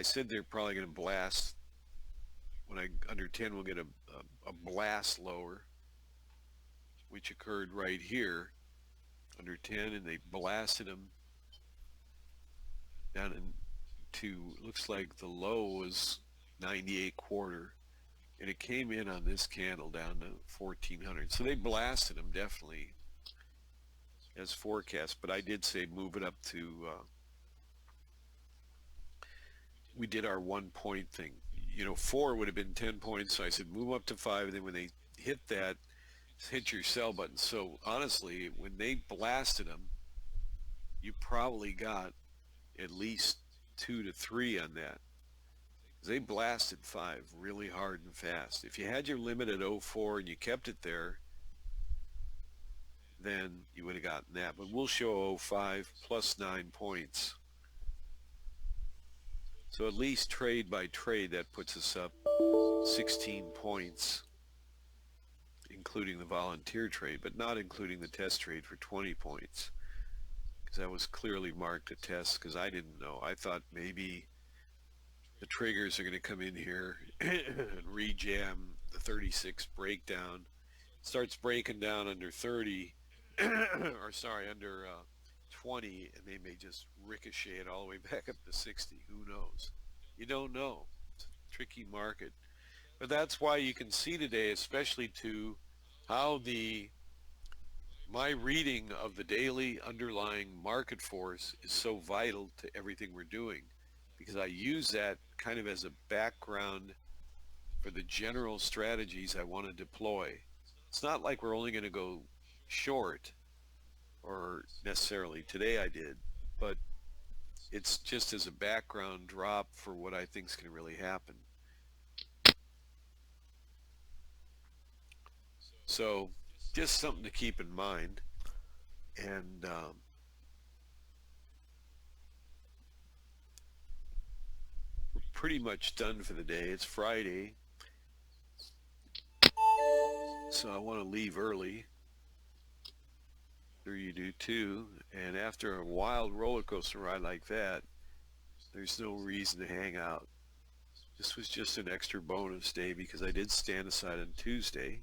A: said they're probably going to blast, when I under 10 we'll get a blast lower, which occurred right here, under 10, and they blasted them down into, looks like the low was 98.25, and it came in on this candle down to 1400. So they blasted them definitely as forecast, but I did say move it up to, we did our 1 point thing. 4 would have been 10 points, so I said move up to 5, and then when they hit that, hit your sell button. So honestly, when they blasted them, you probably got at least 2 to 3 on that. They blasted 5 really hard and fast. If you had your limit at 04 and you kept it there, then you would have gotten that. But we'll show 05 plus 9 points. So at least trade by trade, that puts us up 16 points, including the volunteer trade, but not including the test trade for 20 points. Because that was clearly marked a test, because I didn't know. I thought maybe the triggers are going to come in here and rejam the 36 breakdown. Starts breaking down under 30, or sorry, under 20, and they may just ricochet it all the way back up to 60. Who knows? You don't know. It's a tricky market. But that's why you can see today, especially to how my reading of the daily underlying market force is so vital to everything we're doing, because I use that kind of as a background for the general strategies I want to deploy. It's not like we're only going to go short, or necessarily today I did, but it's just as a background drop for what I think is going to really happen. So just something to keep in mind. And we're pretty much done for the day. It's Friday, so I want to leave early. Sure you do too. And after a wild roller coaster ride like that, there's no reason to hang out. This was just an extra bonus day because I did stand aside on Tuesday.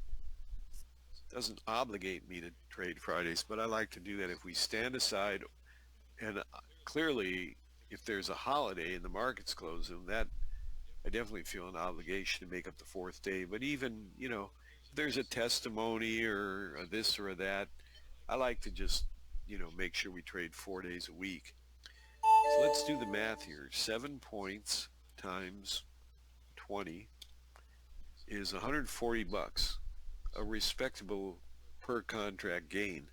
A: Doesn't obligate me to trade Fridays, but I like to do that if we stand aside. And clearly, if there's a holiday and the market's closed, that I definitely feel an obligation to make up the fourth day. But even, if there's a testimony or a this or a that, I like to just, make sure we trade 4 days a week. So let's do the math here. 7 points times 20 is 140 bucks, a respectable per contract gain.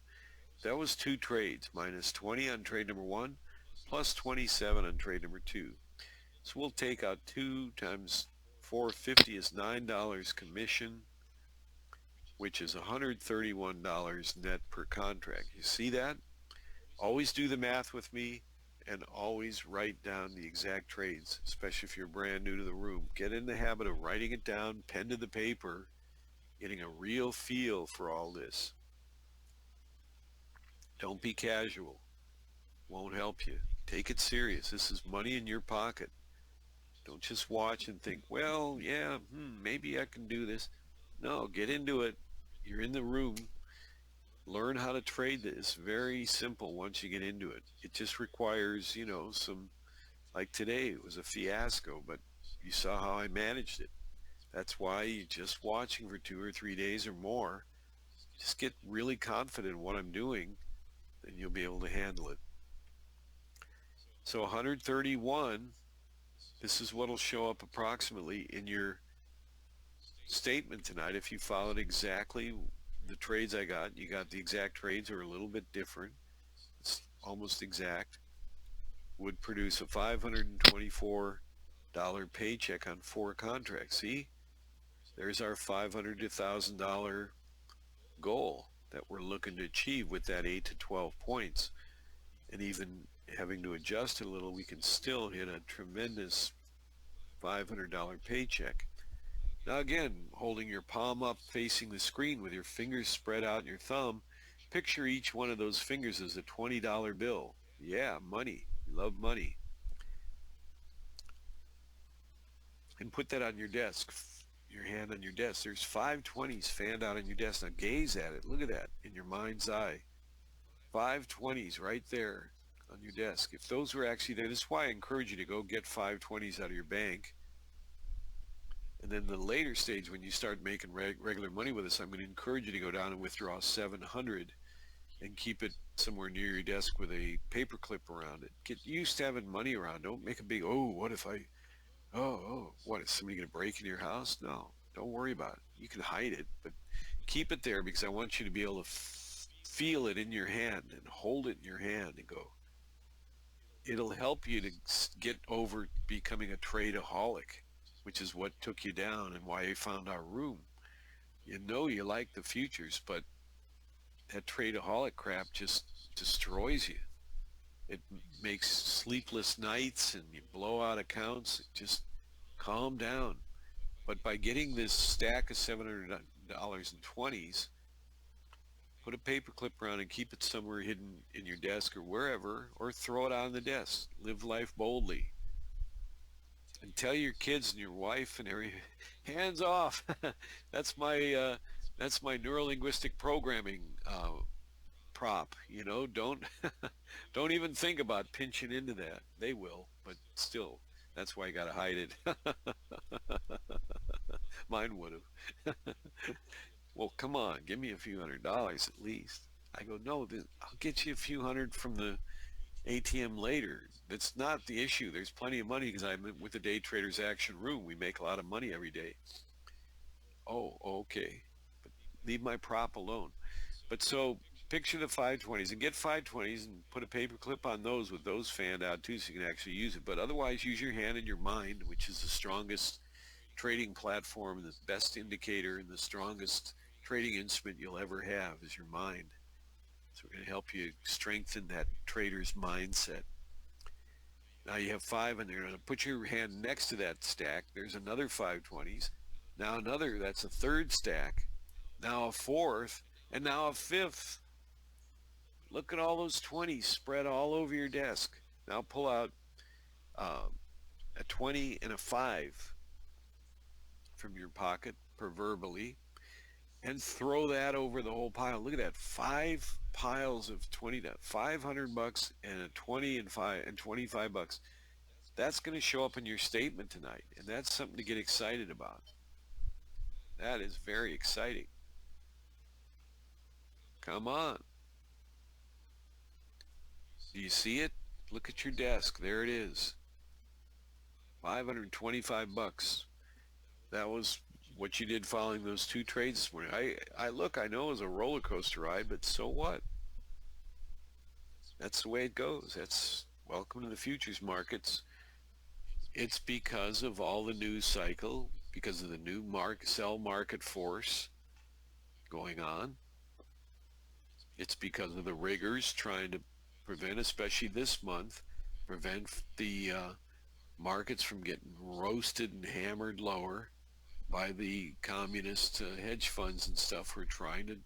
A: That was 2 trades, minus 20 on trade number 1, plus 27 on trade number 2. So we'll take out 2 times 450 is $9 commission, which is $131 net per contract. You see that? Always do the math with me and always write down the exact trades, especially if you're brand new to the room. Get in the habit of writing it down, pen to the paper, getting a real feel for all this. Don't be casual. Won't help you. Take it serious. This is money in your pocket. Don't just watch and think, well, yeah, maybe I can do this. No, get into it. You're in the room. Learn how to trade this. Very simple once you get into it. It just requires, some, like today, it was a fiasco, but you saw how I managed it. That's why you just watching for 2 or 3 days or more. Just get really confident in what I'm doing, and you'll be able to handle it. So 131, this is what will show up approximately in your statement tonight if you followed exactly the trades I got. You got the exact trades or a little bit different. It's almost exact. Would produce a $524 paycheck on 4 contracts. See? There's our $500 to $1,000 goal that we're looking to achieve with that 8 to 12 points. And even having to adjust it a little, we can still hit a tremendous $500 paycheck. Now again, holding your palm up facing the screen with your fingers spread out and your thumb, picture each one of those fingers as a $20 bill. Yeah, money. You love money. And put that on your desk, your hand on your desk. There's 520s fanned out on your desk. Now gaze at it. Look at that in your mind's eye. 520s right there on your desk. If those were actually there, this is why I encourage you to go get 520s out of your bank. And then the later stage, when you start making regular money with us, I'm going to encourage you to go down and withdraw 700 and keep it somewhere near your desk with a paper clip around it. Get used to having money around. Don't make a big, what if what, is somebody going to break into your house? No, don't worry about it. You can hide it, but keep it there because I want you to be able to feel it in your hand and hold it in your hand and go. It'll help you to get over becoming a tradeaholic, which is what took you down and why you found our room. You know you like the futures, but that tradeaholic crap just destroys you. It makes sleepless nights and you blow out accounts. Just calm down. But by getting this stack of $700 in 20s, put a paper clip around and keep it somewhere hidden in your desk or wherever, or throw it on the desk. Live life boldly. And tell your kids and your wife and every hands off. That's my neuro-linguistic programming prop. Don't don't even think about pinching into that. They will, but still, that's why you got to hide it. Mine would have. Well, come on, give me a few $100s at least. I go, no, I'll get you a few hundred from the ATM later. That's not the issue. There's plenty of money because I'm with the Day Traders Action Room. We make a lot of money every day. Oh, okay. But leave my prop alone. But so picture the 520s and get 520s and put a paper clip on those with those fanned out too so you can actually use it. But otherwise use your hand and your mind, which is the strongest trading platform, the best indicator, and the strongest trading instrument you'll ever have is your mind. So we're going to help you strengthen that trader's mindset. Now you have 5 in there. Now put your hand next to that stack. There's another 520s. Now another, that's a third stack. Now a fourth, and now a fifth. Look at all those 20s spread all over your desk. Now pull out a 20 and a 5 from your pocket, proverbially, and throw that over the whole pile. Look at that, 5 piles of 20, $500 and a 20 and 5 and $25. That's going to show up in your statement tonight, and that's something to get excited about. That is very exciting. Come on. Do you see it? Look at your desk. There it is. 525 bucks. That was what you did following those two trades this morning. I know it was a roller coaster ride, but so what? That's the way it goes. That's welcome to the futures markets. It's because of all the news cycle, because of the new sell market force going on. It's because of the riggers trying to prevent, especially this month, prevent the markets from getting roasted and hammered lower by the communist hedge funds and stuff who are trying to,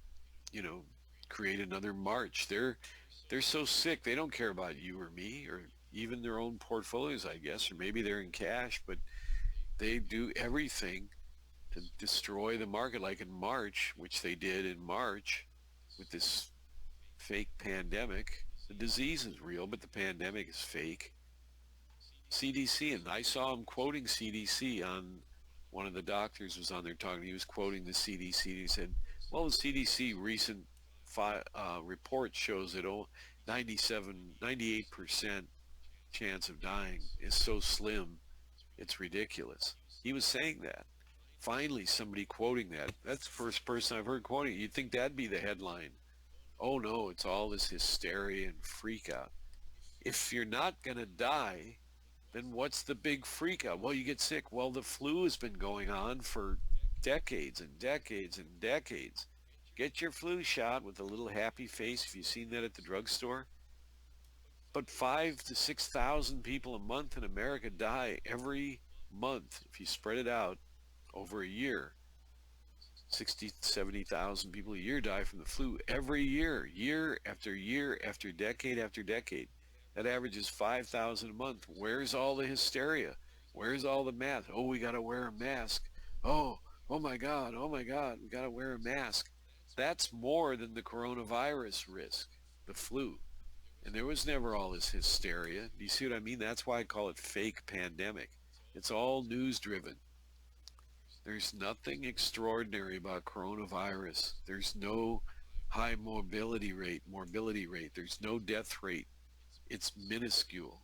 A: you know, create another March. They're so sick. They don't care about you or me or even their own portfolios, I guess, or maybe they're in cash, but they do everything to destroy the market, like in March, which they did in March with this fake pandemic. The disease is real, but the pandemic is fake. CDC, and I saw him quoting CDC on one of the doctors was on there talking. He was quoting the CDC. He said, well, the CDC recent report shows that 98% chance of dying is so slim, it's ridiculous. He was saying that. Finally, somebody quoting that. That's the first person I've heard quoting it. You'd think that'd be the headline. Oh no, it's all this hysteria and freak out. If you're not going to die, then what's the big freak out? Well, you get sick. Well, the flu has been going on for decades and decades and decades. Get your flu shot with a little happy face if you've seen that at the drugstore. But 5 to 6,000 people a month in America die every month if you spread it out over a year. 60, 70,000 people a year die from the flu every year, year after year after decade. That averages 5,000 a month. Where's all the hysteria? Where's all the mask? Oh, we got to wear a mask. Oh my God, we got to wear a mask. That's more than the coronavirus risk, the flu. And there was never all this hysteria. Do you see what I mean? That's why I call it fake pandemic. It's all news driven. There's nothing extraordinary about coronavirus. There's no high morbidity rate. There's no death rate. It's minuscule.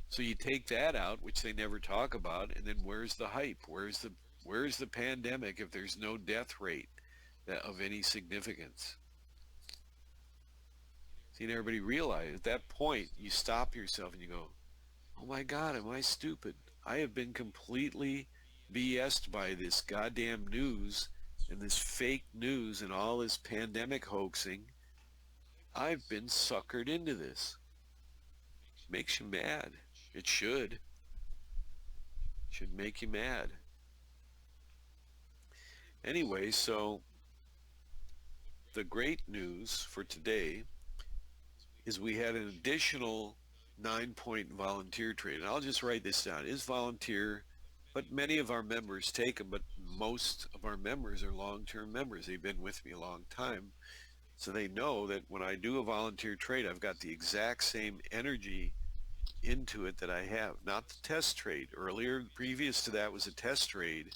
A: So you take that out, which they never talk about, and then where's the hype? Where's the pandemic if there's no death rate of any significance? See, and everybody realize at that point you stop yourself and you go, oh my God, am I stupid? I have been completely BS'd by this goddamn news and this fake news and all this pandemic hoaxing. I've been suckered into this. Makes you mad. It should. Should make you mad. Anyway, so the great news for today is we had an additional 9-point volunteer trade. And I'll just write this down. It is volunteer, but many of our members take them, but most of our members are long-term members. They've been with me a long time. So they know that when I do a volunteer trade, I've got the exact same energy into it that I have. Not the test trade. Earlier, previous to that was a test trade.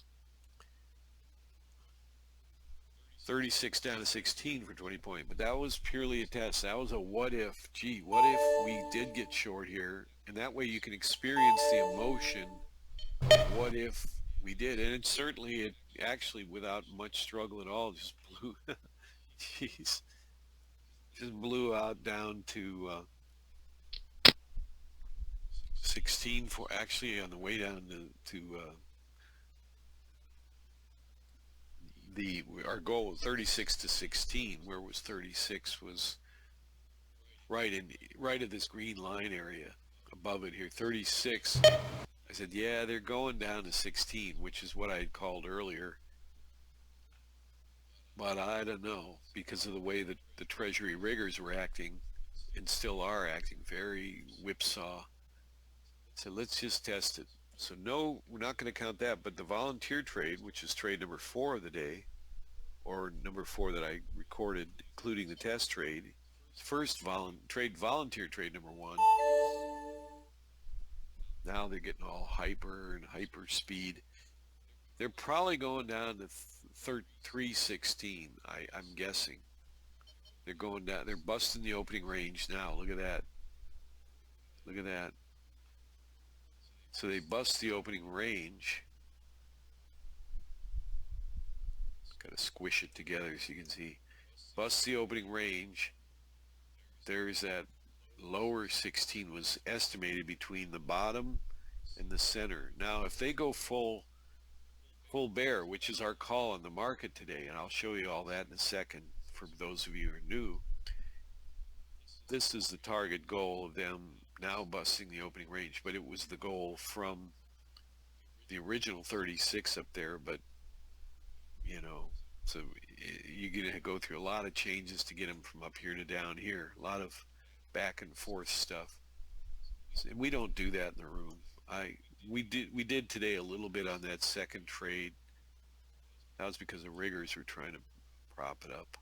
A: 36 down to 16 for 20 points, but that was purely a test. That was a what if. Gee, what if we did get short here? And that way you can experience the emotion of what if we did. And it certainly, it actually, without much struggle at all, just blew, jeez, just blew out down to 16 for, actually on the way down to our goal was 36 to 16. Where was 36 was right at this green line area above it here. 36, I said, yeah, they're going down to 16, which is what I had called earlier. But I don't know, because of the way that the Treasury riggers were acting and still are acting, very whipsaw. So let's just test it. So no, we're not going to count that, but the volunteer trade, which is trade number 4 of the day, or number 4 that I recorded, including the test trade, first volunteer trade number 1. Now they're getting all hyper and hyper speed. They're probably going down to 316, I'm guessing. They're going down, they're busting the opening range now. Look at that. Look at that. So they bust the opening range. Got to squish it together so you can see. Bust the opening range. There's that lower 16 was estimated between the bottom and the center. Now, if they go full bear, which is our call on the market today, and I'll show you all that in a second for those of you who are new, this is the target goal of them now busting the opening range, but it was the goal from the original 36 up there, but you know, so you're going to go through a lot of changes to get them from up here to down here, a lot of back and forth stuff. And we don't do that in the room. We did today a little bit on that second trade. That was because the riggers were trying to prop it up.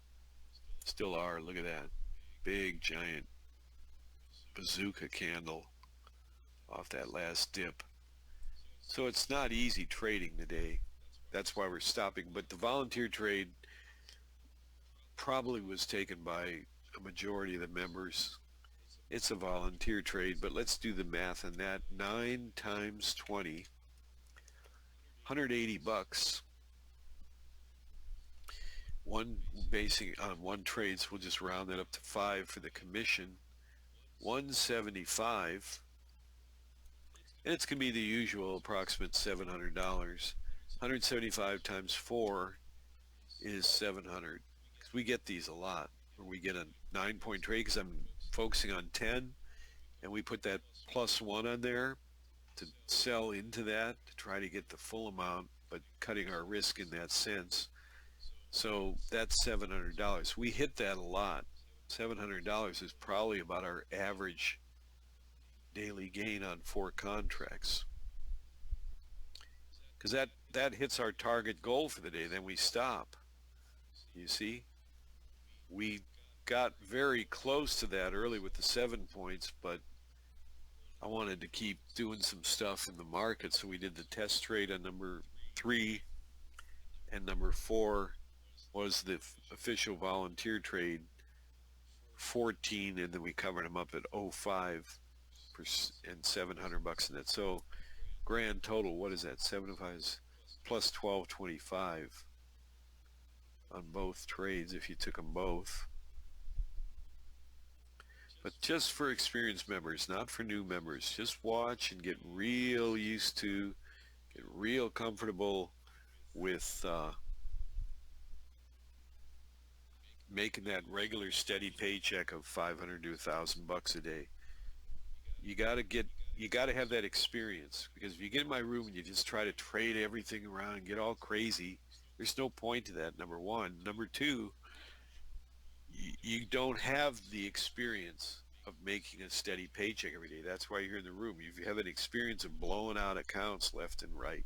A: Still are. Look at that big giant bazooka candle off that last dip. So it's not easy trading today. That's why we're stopping. But the volunteer trade probably was taken by a majority of the members. It's a volunteer trade, but let's do the math on that. 9 times 20, $180. One basing on one trade, so we'll just round that up to 5 for the commission. 175, and it's going to be the usual approximate $700. 175 times 4 is 700. Because we get these a lot, where we get a 9-point trade, because I'm focusing on 10, and we put that +1 on there to sell into that to try to get the full amount, but cutting our risk in that sense. So that's $700. We hit that a lot. $700 is probably about our average daily gain on 4 contracts. Because that hits our target goal for the day, then we stop. You see? We got very close to that early with the 7 points, but I wanted to keep doing some stuff in the market, so we did the test trade on number 3, and number 4 was the official volunteer trade, 14, and then we covered them up at 05 and $700 in it. So grand total, what is that? 75 is plus 1225 on both trades if you took them both. But just for experienced members, not for new members. Just watch and get real used to, get real comfortable with making that regular steady paycheck of $500 to $1,000 a day. You got to have that experience, because if you get in my room and you just try to trade everything around and get all crazy, there's no point to that, number one. Number two, you don't have the experience of making a steady paycheck every day. That's why you're in the room. You have an experience of blowing out accounts left and right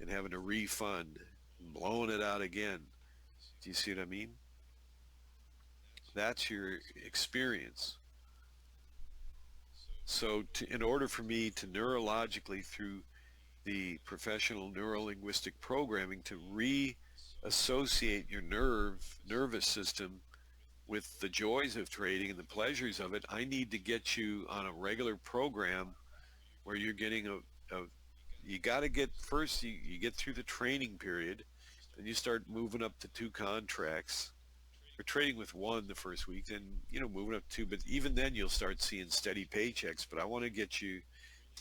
A: and having to refund and blowing it out again. Do you see what I mean? That's your experience. So in order for me to neurologically, through the professional neuro-linguistic programming, to reassociate your nervous system with the joys of trading and the pleasures of it, I need to get you on a regular program where you're getting you got to get first, you get through the training period, then you start moving up to 2 contracts. We're trading with 1 the first week, then moving up to 2, but even then you'll start seeing steady paychecks. But I want to get you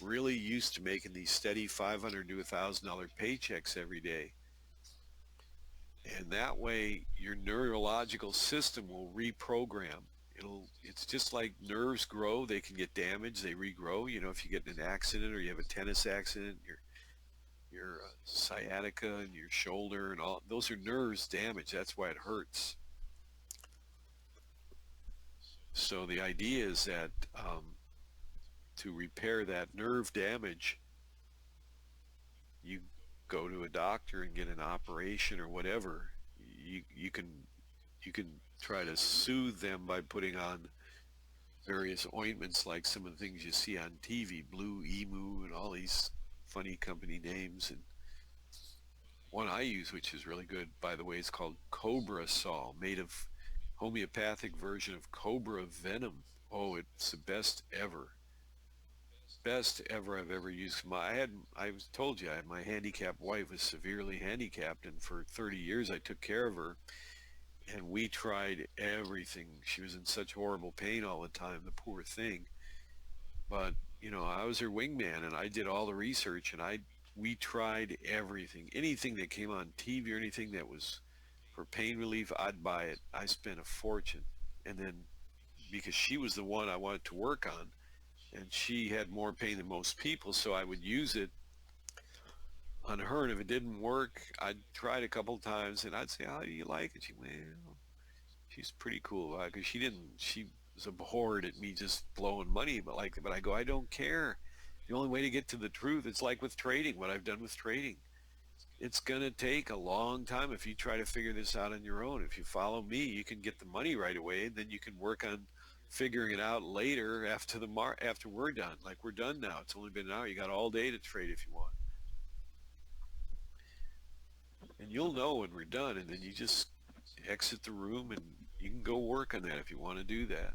A: really used to making these steady $500 to $1,000 paychecks every day, and that way your neurological system will reprogram. It's just like nerves grow, they can get damaged, they regrow. If you get in an accident or you have a tennis accident, your sciatica and your shoulder and all, those are nerves damaged. That's why it hurts. So the idea is that to repair that nerve damage, you go to a doctor and get an operation or whatever. You can try to soothe them by putting on various ointments, like some of the things you see on TV, Blue Emu and all these funny company names. And one I use, which is really good, by the way, is called Cobra Sol, made of homeopathic version of cobra venom. Oh, it's the best ever. best ever I've ever used. I was told you, my handicapped wife was severely handicapped, and for 30 years I took care of her, and we tried everything. She was in such horrible pain all the time, the poor thing. But, I was her wingman, and I did all the research, and we tried everything. Anything that came on TV or anything that was for pain relief, I'd buy it. I spent a fortune. And then because she was the one I wanted to work on, and she had more pain than most people, so I would use it on her. And if it didn't work, I'd try it a couple times, and I'd say, "How do you like it?" She's pretty cool because she was abhorred at me just blowing money, but I go, I don't care. The only way to get to the truth, it's like with trading, what I've done with trading. It's going to take a long time if you try to figure this out on your own. If you follow me, you can get the money right away, and then you can work on figuring it out later after we're done. Like we're done now. It's only been an hour. You got all day to trade if you want. And you'll know when we're done, and then you just exit the room and you can go work on that if you want to do that.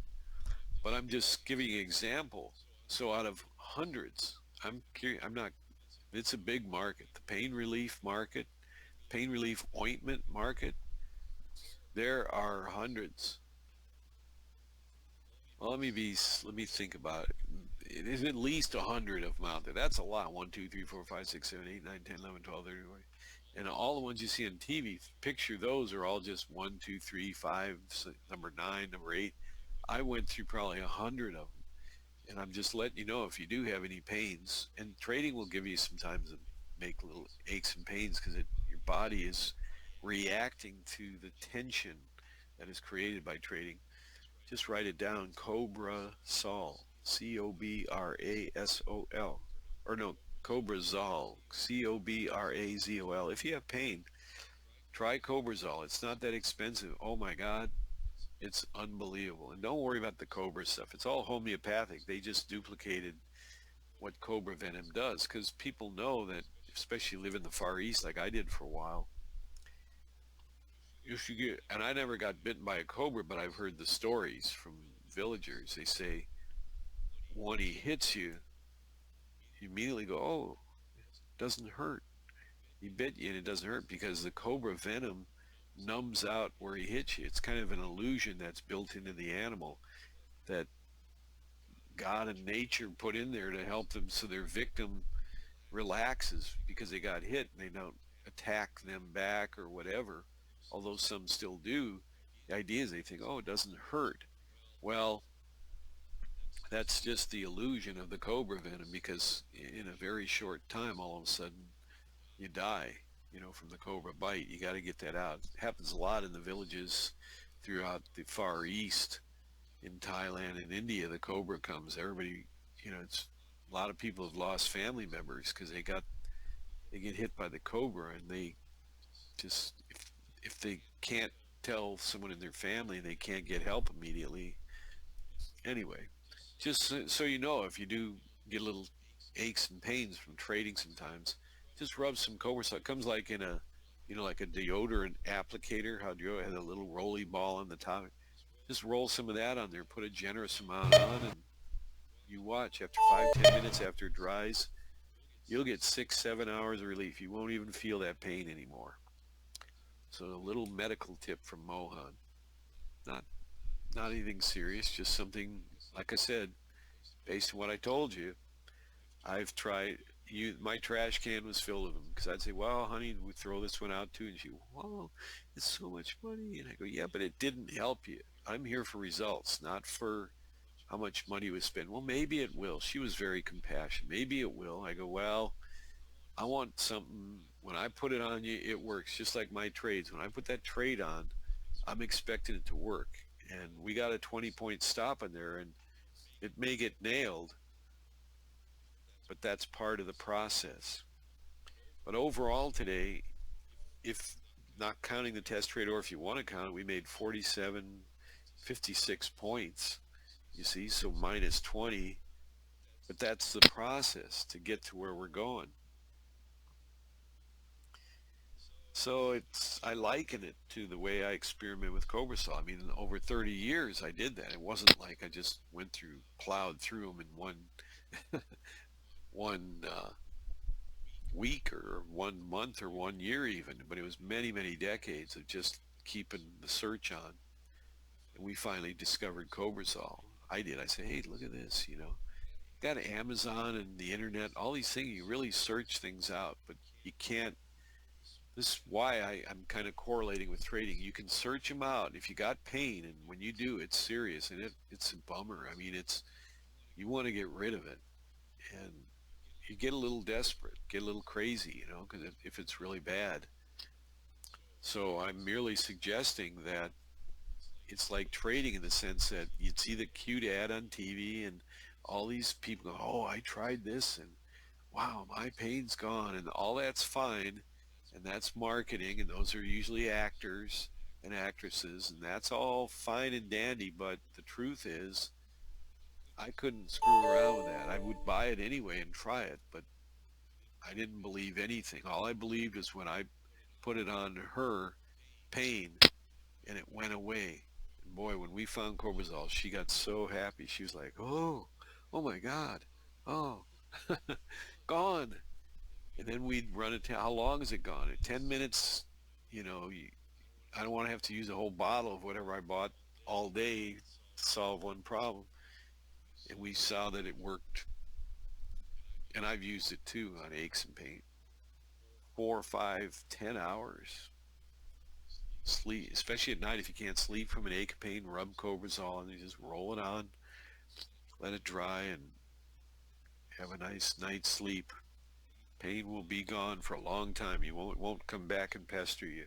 A: But I'm just giving you an example. So out of hundreds, I'm curious, I'm not, it's a big market. The pain relief market, pain relief ointment market, there are hundreds. Well, let me think about it. It is at least 100 of them out there. That's a lot. 1, 2, 3, 4, 5, 6, 7, 8, 9, 10, 11, 12, 13, 14. And all the ones you see on TV, picture those are all just 1, 2, 3, 5, number 9, number 8. I went through probably 100 of them. And I'm just letting you know if you do have any pains, and trading will give you sometimes make little aches and pains because your body is reacting to the tension that is created by trading. Just write it down, Cobra Sol, Cobrazol, or no, Cobrazol, Cobrazol. If you have pain, try Cobrazol. It's not that expensive. Oh my God, it's unbelievable. And don't worry about the Cobra stuff. It's all homeopathic. They just duplicated what Cobra venom does because people know that, especially live in the Far East like I did for a while, you should get, and I never got bitten by a cobra, but I've heard the stories from villagers. They say when he hits you, you immediately go, oh, it doesn't hurt. He bit you and it doesn't hurt because the cobra venom numbs out where he hits you. It's kind of an illusion that's built into the animal that God and nature put in there to help them so their victim relaxes because they got hit and they don't attack them back or whatever, although some still do. The idea is they think, oh, it doesn't hurt. Well, that's just the illusion of the cobra venom because in a very short time, all of a sudden, you die, from the cobra bite. You got to get that out. It happens a lot in the villages throughout the Far East, in Thailand and India. The cobra comes. Everybody, it's a lot of people have lost family members because they get hit by the cobra, and they just if they can't tell someone in their family, they can't get help immediately. Anyway, just so you know, if you do get little aches and pains from trading sometimes, just rub some cobra salt. It comes like in a, like a deodorant applicator, how deodorant has a little roly ball on the top. Just roll some of that on there, put a generous amount on, and you watch. After 5, 10 minutes after it dries, you'll get 6, 7 hours of relief. You won't even feel that pain anymore. So a little medical tip from Mohan. Not not anything serious, just something, like I said, based on what I told you. I've tried, my trash can was filled with them because I'd say, well, honey, we throw this one out too. And she, well, it's so much money. And I go, yeah, but it didn't help you. I'm here for results, not for how much money was spent. Well, maybe it will. She was very compassionate. Maybe it will. I go, well, I want something, when I put it on you, it works just like my trades. When I put that trade on, I'm expecting it to work. And we got a 20-point stop in there, and it may get nailed, but that's part of the process. But overall today, if not counting the test trade, or if you want to count it, we made 47, 56 points, you see, so minus 20. But that's the process to get to where we're going. So I liken it to the way I experiment with Cobra Saw. I mean, over 30 years I did that. It wasn't like I just plowed through them in one one week or 1 month or 1 year even, but it was many, many decades of just keeping the search on. And we finally discovered Cobrazol. I did. I said, hey, look at this, got Amazon and the internet, all these things, you really search things out, but you can't. This is why I'm kind of correlating with trading. You can search them out if you got pain, and when you do, it's serious, and it's a bummer. I mean, you want to get rid of it, and you get a little desperate, get a little crazy, because if it's really bad. So I'm merely suggesting that it's like trading in the sense that you'd see the cute ad on TV and all these people go, oh, I tried this and wow, my pain's gone, and all that's fine, and that's marketing, and those are usually actors and actresses, and that's all fine and dandy, but the truth is I couldn't screw around with that. I would buy it anyway and try it, but I didn't believe anything. All I believed is when I put it on her pain and it went away. And boy, when we found Cobrazol, she got so happy. She was like, oh my God, oh, gone. And then we'd run it. How long is it gone? 10 minutes, you know, you, I don't want to have to use a whole bottle of whatever I bought all day to solve one problem. And we saw that it worked. And I've used it too on aches and pain. 4, 5, 10 hours sleep, especially at night if you can't sleep from an ache pain, rub Cobrazol and you just roll it on, let it dry, and have a nice night's sleep. Pain will be gone for a long time. It won't come back and pester you.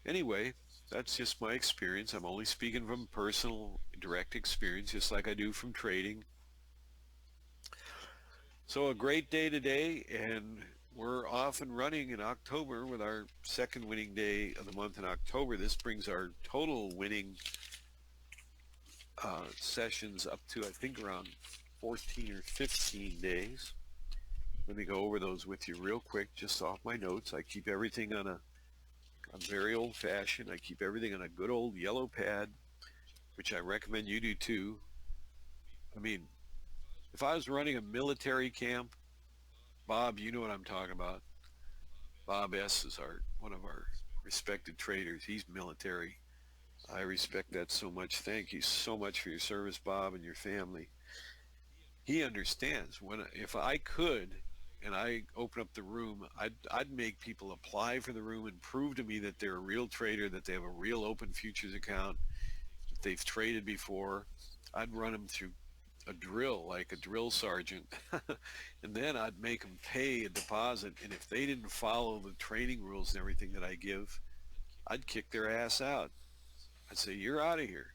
A: Anyway, that's just my experience. I'm only speaking from personal direct experience, just like I do from trading. So a great day today, and we're off and running in October with our second winning day of the month in October. This brings our total winning sessions up to, I think, around 14 or 15 days. Let me go over those with you real quick, just off my notes. I keep everything I'm very old-fashioned. I keep everything on a good old yellow pad, which I recommend you do too. I mean, if I was running a military camp, Bob, you know what I'm talking about. Bob S. is one of our respected traders. He's military. I respect that so much. Thank you so much for your service, Bob, and your family. He understands if I could and I open up the room, I'd make people apply for the room and prove to me that they're a real trader, that they have a real open futures account, that they've traded before. I'd run them through a drill like a drill sergeant and then I'd make them pay a deposit, and if they didn't follow the training rules and everything that I give, I'd kick their ass out. I'd say, you're out of here.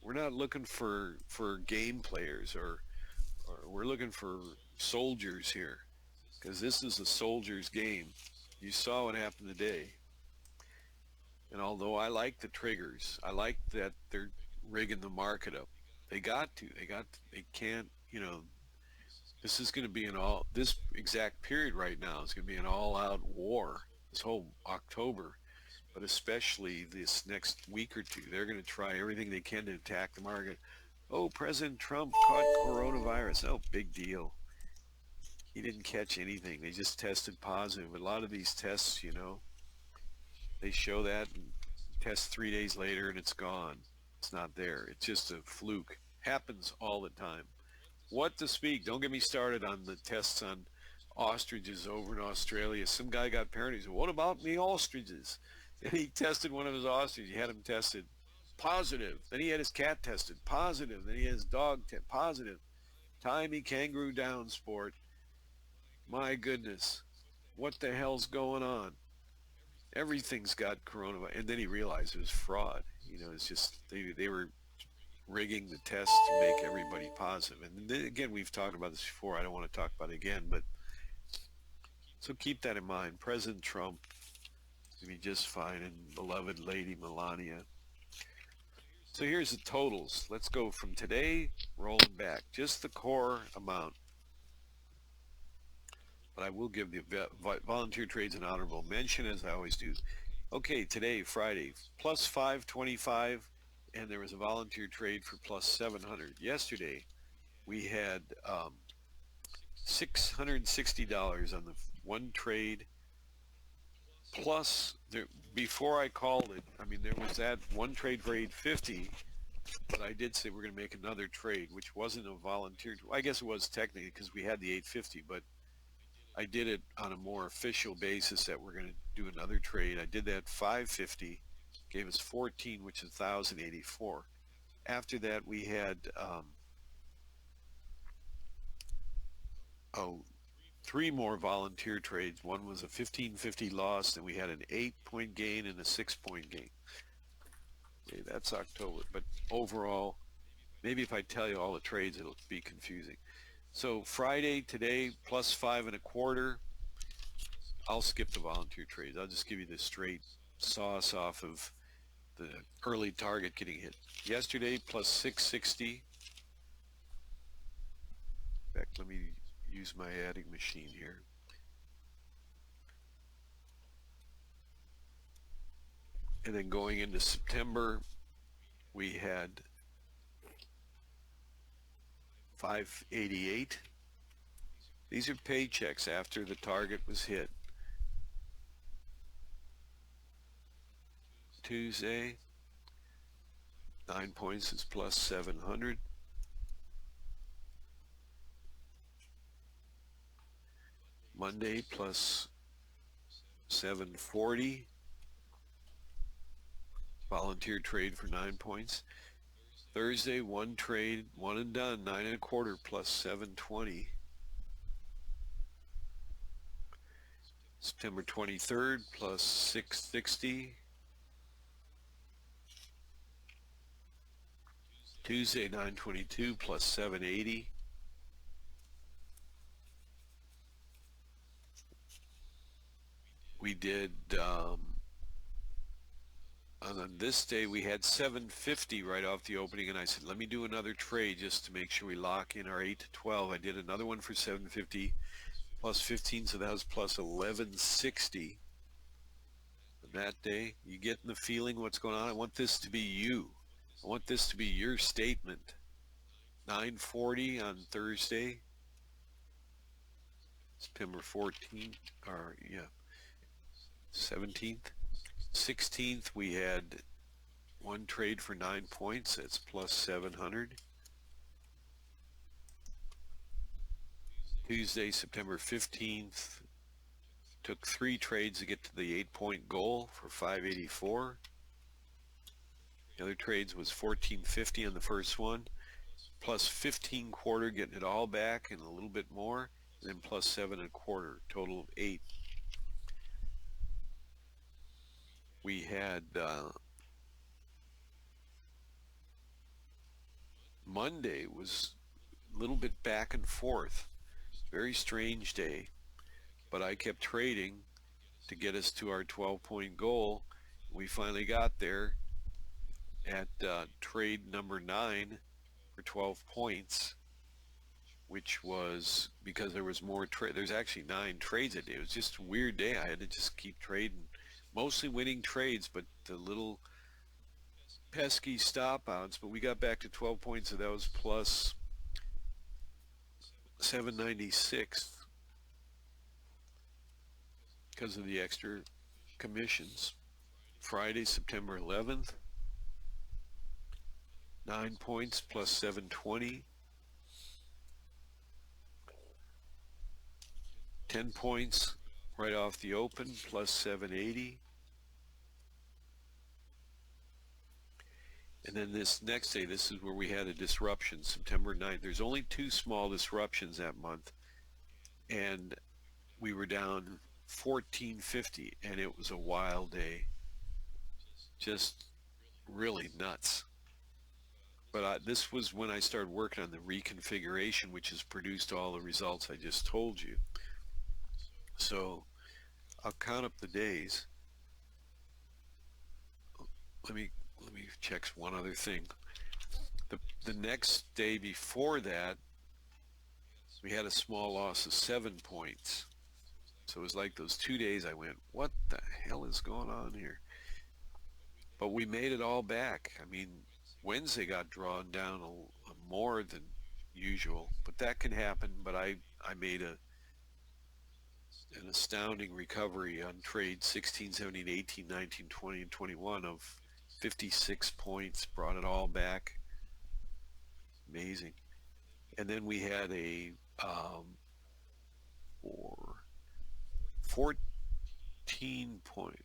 A: We're not looking for game players, or we're looking for soldiers here, because this is a soldier's game. You saw what happened today. And although I like the triggers, I like that they're rigging the market up. They can't, this is going to be this exact period right now is going to be an all-out war, this whole October, but especially this next week or two. They're going to try everything they can to attack the market. Oh, President Trump caught coronavirus. Oh, big deal. He didn't catch anything. They just tested positive. A lot of these tests, they show that and test 3 days later and it's gone. It's not there. It's just a fluke. Happens all the time. What to speak? Don't get me started on the tests on ostriches over in Australia. Some guy got paranoid. He said, what about me ostriches? And he tested one of his ostriches. He had him tested positive. Then he had his cat tested positive. Then he had his dog positive. Timey kangaroo down sport. My goodness. What the hell's going on? Everything's got coronavirus. And then he realized it was fraud. It's just they were rigging the test to make everybody positive. And then, again, we've talked about this before. I don't want to talk about it again, but so keep that in mind. President Trump will be just fine, and beloved Lady Melania. So here's the totals. Let's go from today rolling back. Just the core amount. But I will give the volunteer trades an honorable mention, as I always do. Okay, today, Friday, plus 525, and there was a volunteer trade for plus 700. Yesterday, we had $660 on the one trade, plus before I called it, I mean, there was that one trade for 850, but I did say we're going to make another trade, which wasn't a volunteer. I guess it was technically because we had the 850, but I did it on a more official basis that we're going to do another trade. I did that 550, gave us 14, which is 1,084. After that, we had oh, three more volunteer trades. One was a 1550 loss, and we had an 8-point gain and a 6-point gain. Okay, that's October, but overall, maybe if I tell you all the trades, it'll be confusing. So Friday today, plus 5.25. I'll skip the volunteer trades. I'll just give you the straight sauce off of the early target getting hit. Yesterday, plus 660. In fact, let me use my adding machine here. And then going into September, we had 588. These are paychecks after the target was hit. Tuesday, 9 points is plus 700. Monday, plus 740. Volunteer trade for 9 points. Thursday, one trade, one and done, 9.25 plus 720. September 23rd, plus 660. Tuesday, 922 plus 780. We did, on this day, we had 750 right off the opening, and I said, let me do another trade just to make sure we lock in our 8 to 12. I did another one for 750 plus 15, so that was plus 1160. That day, you getting the feeling what's going on? I want this to be you. I want this to be your statement. 940 on Thursday, September 14th, or yeah, 17th. 16th, we had one trade for 9 points. That's plus 700. Tuesday, September 15th, took 3 trades to get to the 8-point goal for 584. The other trades was 1450 on the first one, plus 15.25, getting it all back and a little bit more, and then plus 7.25, total of 8. We had Monday was a little bit back and forth. Very strange day, but I kept trading to get us to our 12-point goal. We finally got there at trade number 9 for 12 points, which was because there was more trade. There's actually 9 trades a day. It was just a weird day. I had to just keep trading, mostly winning trades, but the little pesky stop outs. But we got back to 12 points, so that was plus 796 because of the extra commissions. Friday, September 11th, 9 points plus 720. 10 points right off the open plus 780. And then this next day, this is where we had a disruption, September 9th. There's only 2 small disruptions that month, and we were down 1450, and it was a wild day. Just really nuts. But this was when I started working on the reconfiguration, which has produced all the results I just told you. So I'll count up the days. Let me check one other thing. The next day before that, we had a small loss of 7 points. So it was like those 2 days I went, what the hell is going on here? But we made it all back. I mean, Wednesday got drawn down more than usual, but that can happen. But I made an astounding recovery on trades 16, 17, 18, 19, 20, and 21 of 56 points, brought it all back. Amazing. And then we had a four, 14 point.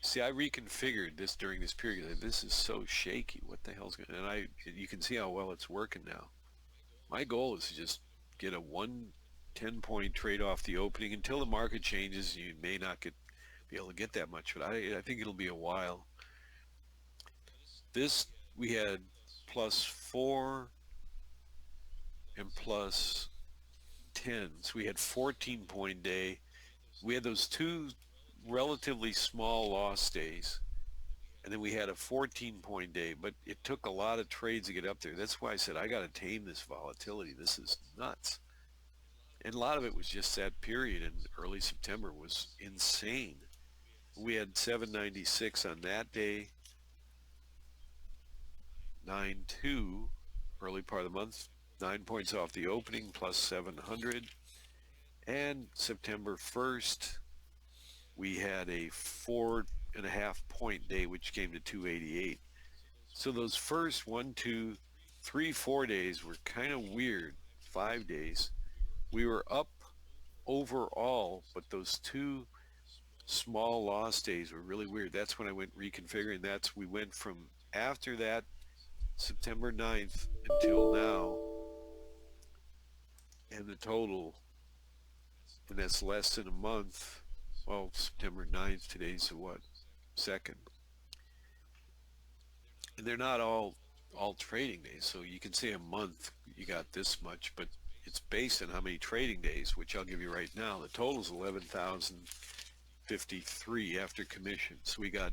A: See, I reconfigured this during this period. This is so shaky. What the hell's going? And you can see how well it's working now. My goal is to just get a 10-point trade off the opening until the market changes. You may not be able to get that much, but I think it'll be a while. This we had +4 and +10. So we had 14-point day. We had those two relatively small loss days, and then we had a 14-point day, but it took a lot of trades to get up there. That's why I said I got to tame this volatility. This is nuts. And a lot of it was just that period in early September was insane. We had 796 on that day, 9.2 early part of the month, 9 points off the opening, +700. And September 1st, we had a 4.5-point day, which came to 288. So those first 1, 2, 3, 4 days were kind of weird. 5 days, we were up overall, but those two small loss days were really weird. That's when I went reconfiguring. We went from after that September 9th until now, and the total, and that's less than a month. Well, September 9th, today's what, 2nd. And they're not all trading days, so you can say a month you got this much, but it's based on how many trading days, which I'll give you right now. The total is 11,053 after commission. So we got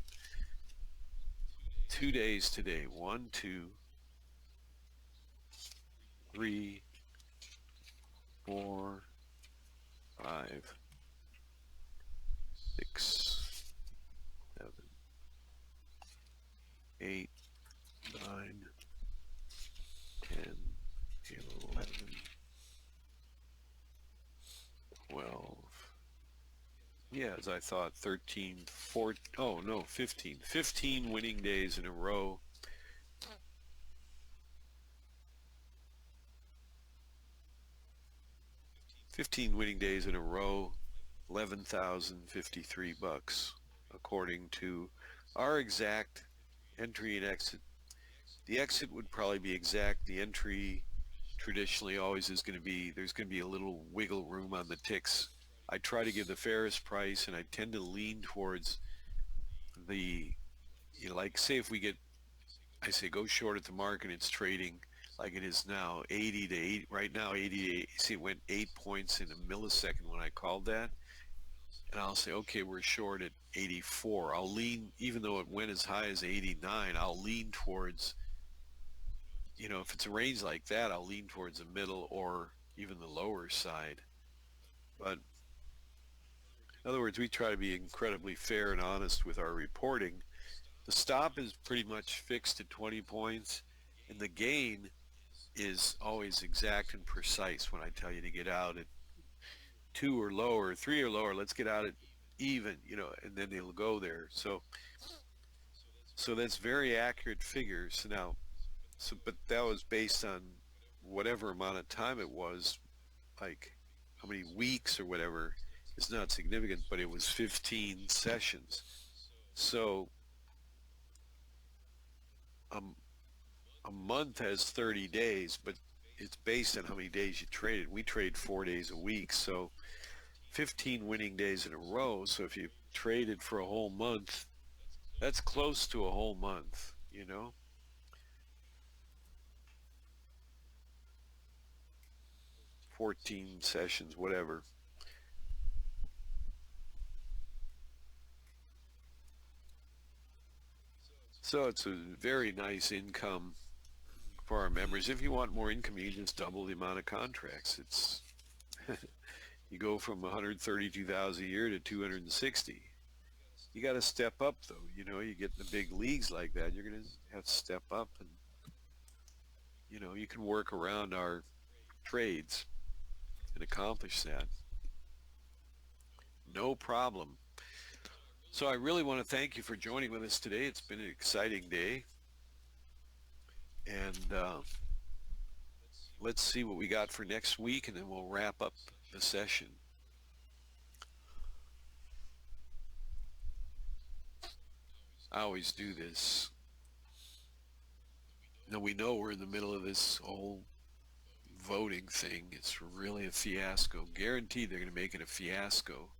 A: 2 days today. 1, 2, 3, 4, 5, 6, 7, 8, 9, 10, 11, 12. Yeah, as I thought, 13, 14, oh no, 15. 15 winning days in a row. $11,053 according to our exact entry and exit. The exit would probably be exact. The entry traditionally always is going to be, there's going to be a little wiggle room on the ticks. I try to give the fairest price, and I tend to lean towards the, like say if we get, I say go short at the market, it's trading like it is now, 80 to 8, right now 80 to 8, see it went 8 points in a millisecond when I called that, and I'll say, okay, we're short at 84. I'll lean, even though it went as high as 89, I'll lean towards, if it's a range like that, I'll lean towards the middle or even the lower side. But in other words, we try to be incredibly fair and honest with our reporting. The stop is pretty much fixed at 20 points, and the gain is always exact and precise when I tell you to get out at 2 or lower, 3 or lower. Let's get out at even, and then they'll go there. So that's very accurate figures. Now, but that was based on whatever amount of time it was, like how many weeks or whatever is not significant, but it was 15 sessions. So a month has 30 days, but it's based on how many days you traded. We trade 4 days a week, so 15 winning days in a row. So if you traded for a whole month, that's close to a whole month, 14 sessions, whatever. So it's a very nice income for our members. If you want more income, you just double the amount of contracts. It's you go from 132,000 a year to 260. You got to step up, though. You get in the big leagues like that, you're going to have to step up, and you can work around our trades and accomplish that. No problem. So I really want to thank you for joining with us today. It's been an exciting day, and let's see what we got for next week, and then we'll wrap up the session. I always do this. Now we know we're in the middle of this whole voting thing. It's really a fiasco. Guaranteed they're going to make it a fiasco.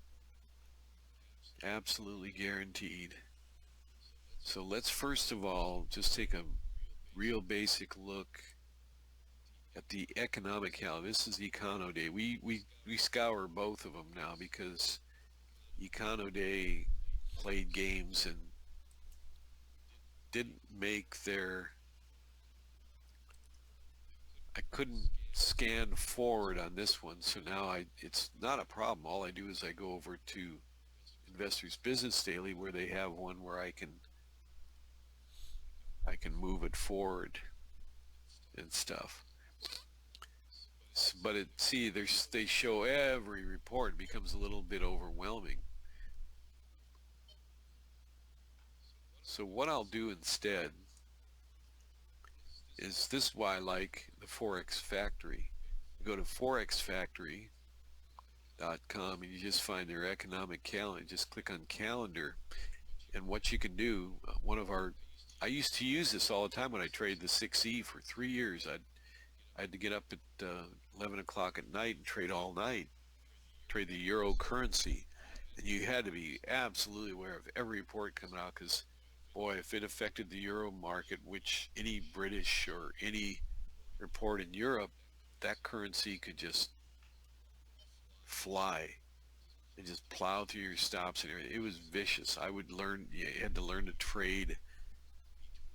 A: Absolutely guaranteed. So let's first of all just take a real basic look at the economic calendar. This is Econo Day. We scour both of them now because Econo Day played games and didn't make their. I couldn't scan forward on this one, so now it's not a problem. All I do is I go over to Investors Business Daily where they have one where I can move it forward and stuff. But they show every report. It becomes a little bit overwhelming. So what I'll do instead is this is why I like the Forex Factory. You go to forexfactory.com and you just find their economic calendar. Just click on calendar, and what you can do, I used to use this all the time when I traded the 6E for 3 years. I had to get up at 11 o'clock at night and trade all night, trade the euro currency. And you had to be absolutely aware of every report coming out because, boy, if it affected the euro market, which any British or any report in Europe, that currency could just fly and just plow through your stops and everything. It was vicious. You had to learn to trade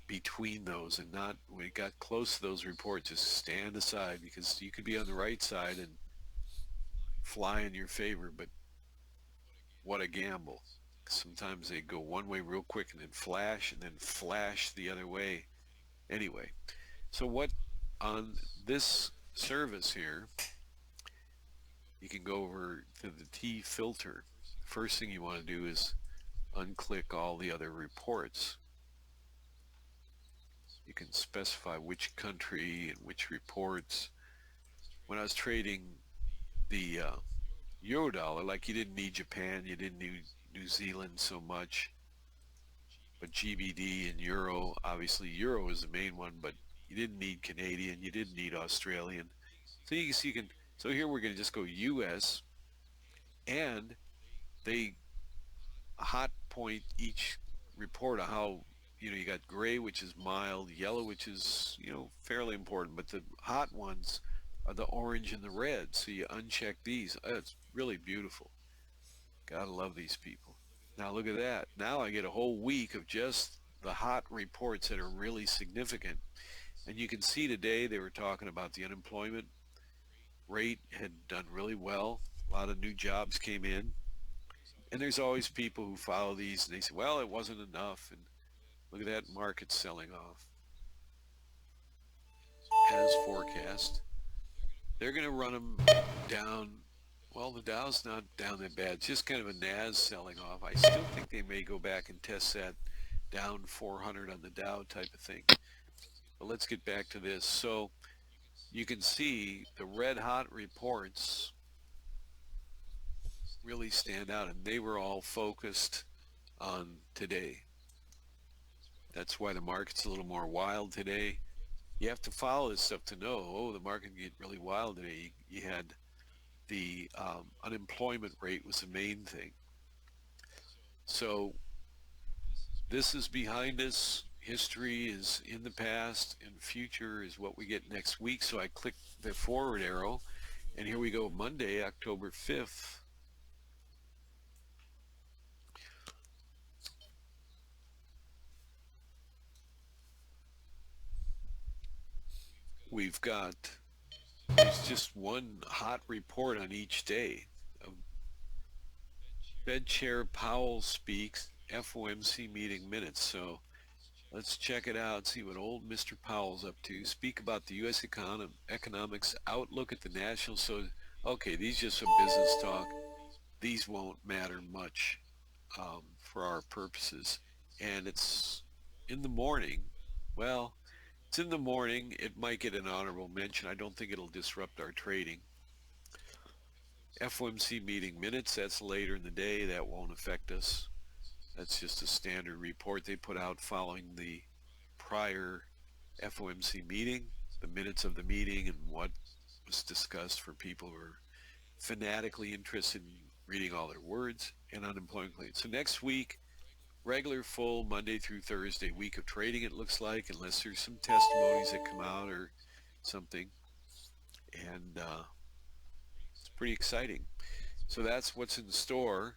A: between those and not, when it got close to those reports, just stand aside because you could be on the right side and fly in your favor, but what a gamble. Sometimes they go one way real quick and then flash the other way. Anyway, so what on this service here, you can go over to the T filter. First thing you want to do is unclick all the other reports. You can specify which country and which reports. When I was trading the euro dollar, like you didn't need Japan, you didn't need New Zealand so much, but GBD and euro, obviously euro is the main one, but you didn't need Canadian, you didn't need Australian. So so here we're going to just go US, and they hot point each report of how, you got gray, which is mild, yellow, which is, fairly important, but the hot ones are the orange and the red. So you uncheck these. It's really beautiful. Gotta love these people. Now look at that. Now I get a whole week of just the hot reports that are really significant. And you can see today they were talking about the unemployment rate had done really well. A lot of new jobs came in. And there's always people who follow these and they say, well, it wasn't enough. And look at that market selling off as forecast. They're going to run them down. Well, the Dow's not down that bad. It's just kind of a NAS selling off. I still think they may go back and test that down 400 on the Dow type of thing. But let's get back to this. So you can see the red hot reports really stand out, and they were all focused on today. That's why the market's a little more wild today. You have to follow this stuff to know, the market can get really wild today. You had the unemployment rate was the main thing. So this is behind us. History is in the past, and future is what we get next week. So I click the forward arrow, and here we go, Monday, October 5th. There's just one hot report on each day. Fed Chair Powell speaks. FOMC meeting minutes. So let's check it out, see what old Mr. Powell's up to. Speak about the U.S. economics outlook at the national. So, okay, these just some business talk. These won't matter much for our purposes. And it's in the morning. Well, it's in the morning. It might get an honorable mention. I don't think it'll disrupt our trading. FOMC meeting minutes, that's later in the day. That won't affect us. That's just a standard report they put out following the prior FOMC meeting, the minutes of the meeting and what was discussed for people who are fanatically interested in reading all their words, and unemployment claims. So next week, regular full Monday through Thursday week of trading, it looks like, unless there's some testimonies that come out or something. And it's pretty exciting. So that's what's in store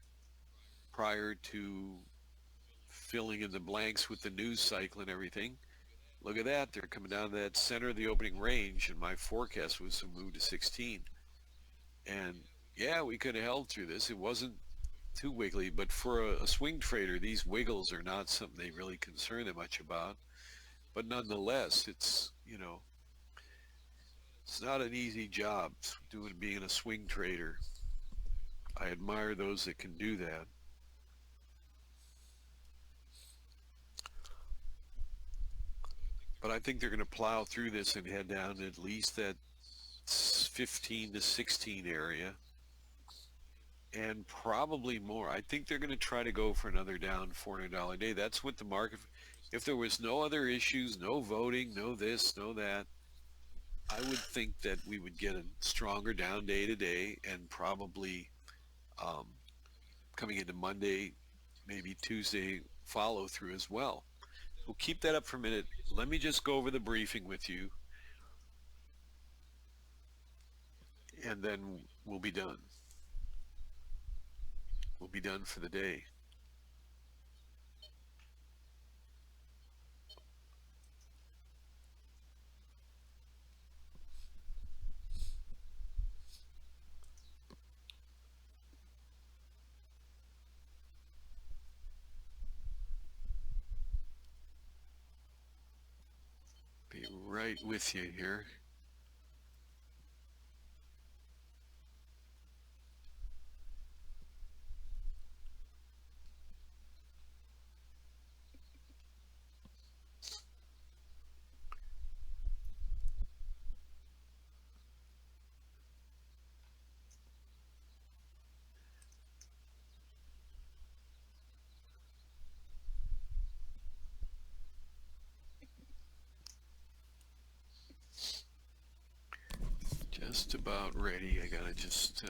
A: prior to filling in the blanks with the news cycle and everything. Look at that. They're coming down to that center of the opening range, and my forecast was to move to 16. And yeah, we could have held through this. It wasn't too wiggly, but for a swing trader, these wiggles are not something they really concern them much about. But nonetheless, it's, it's not an easy job being a swing trader. I admire those that can do that. But I think they're going to plow through this and head down at least that 15 to 16 area, and probably more. I think they're going to try to go for another down $400 a day. That's what the market, if there was no other issues, no voting, no this, no that, I would think that we would get a stronger down day today, and probably um, coming into Monday, maybe Tuesday follow through as well. We'll keep that up for a minute. Let me just go over the briefing with you, and then we'll be done. We'll be done for the day. Be right with you here. Just about ready. I gotta just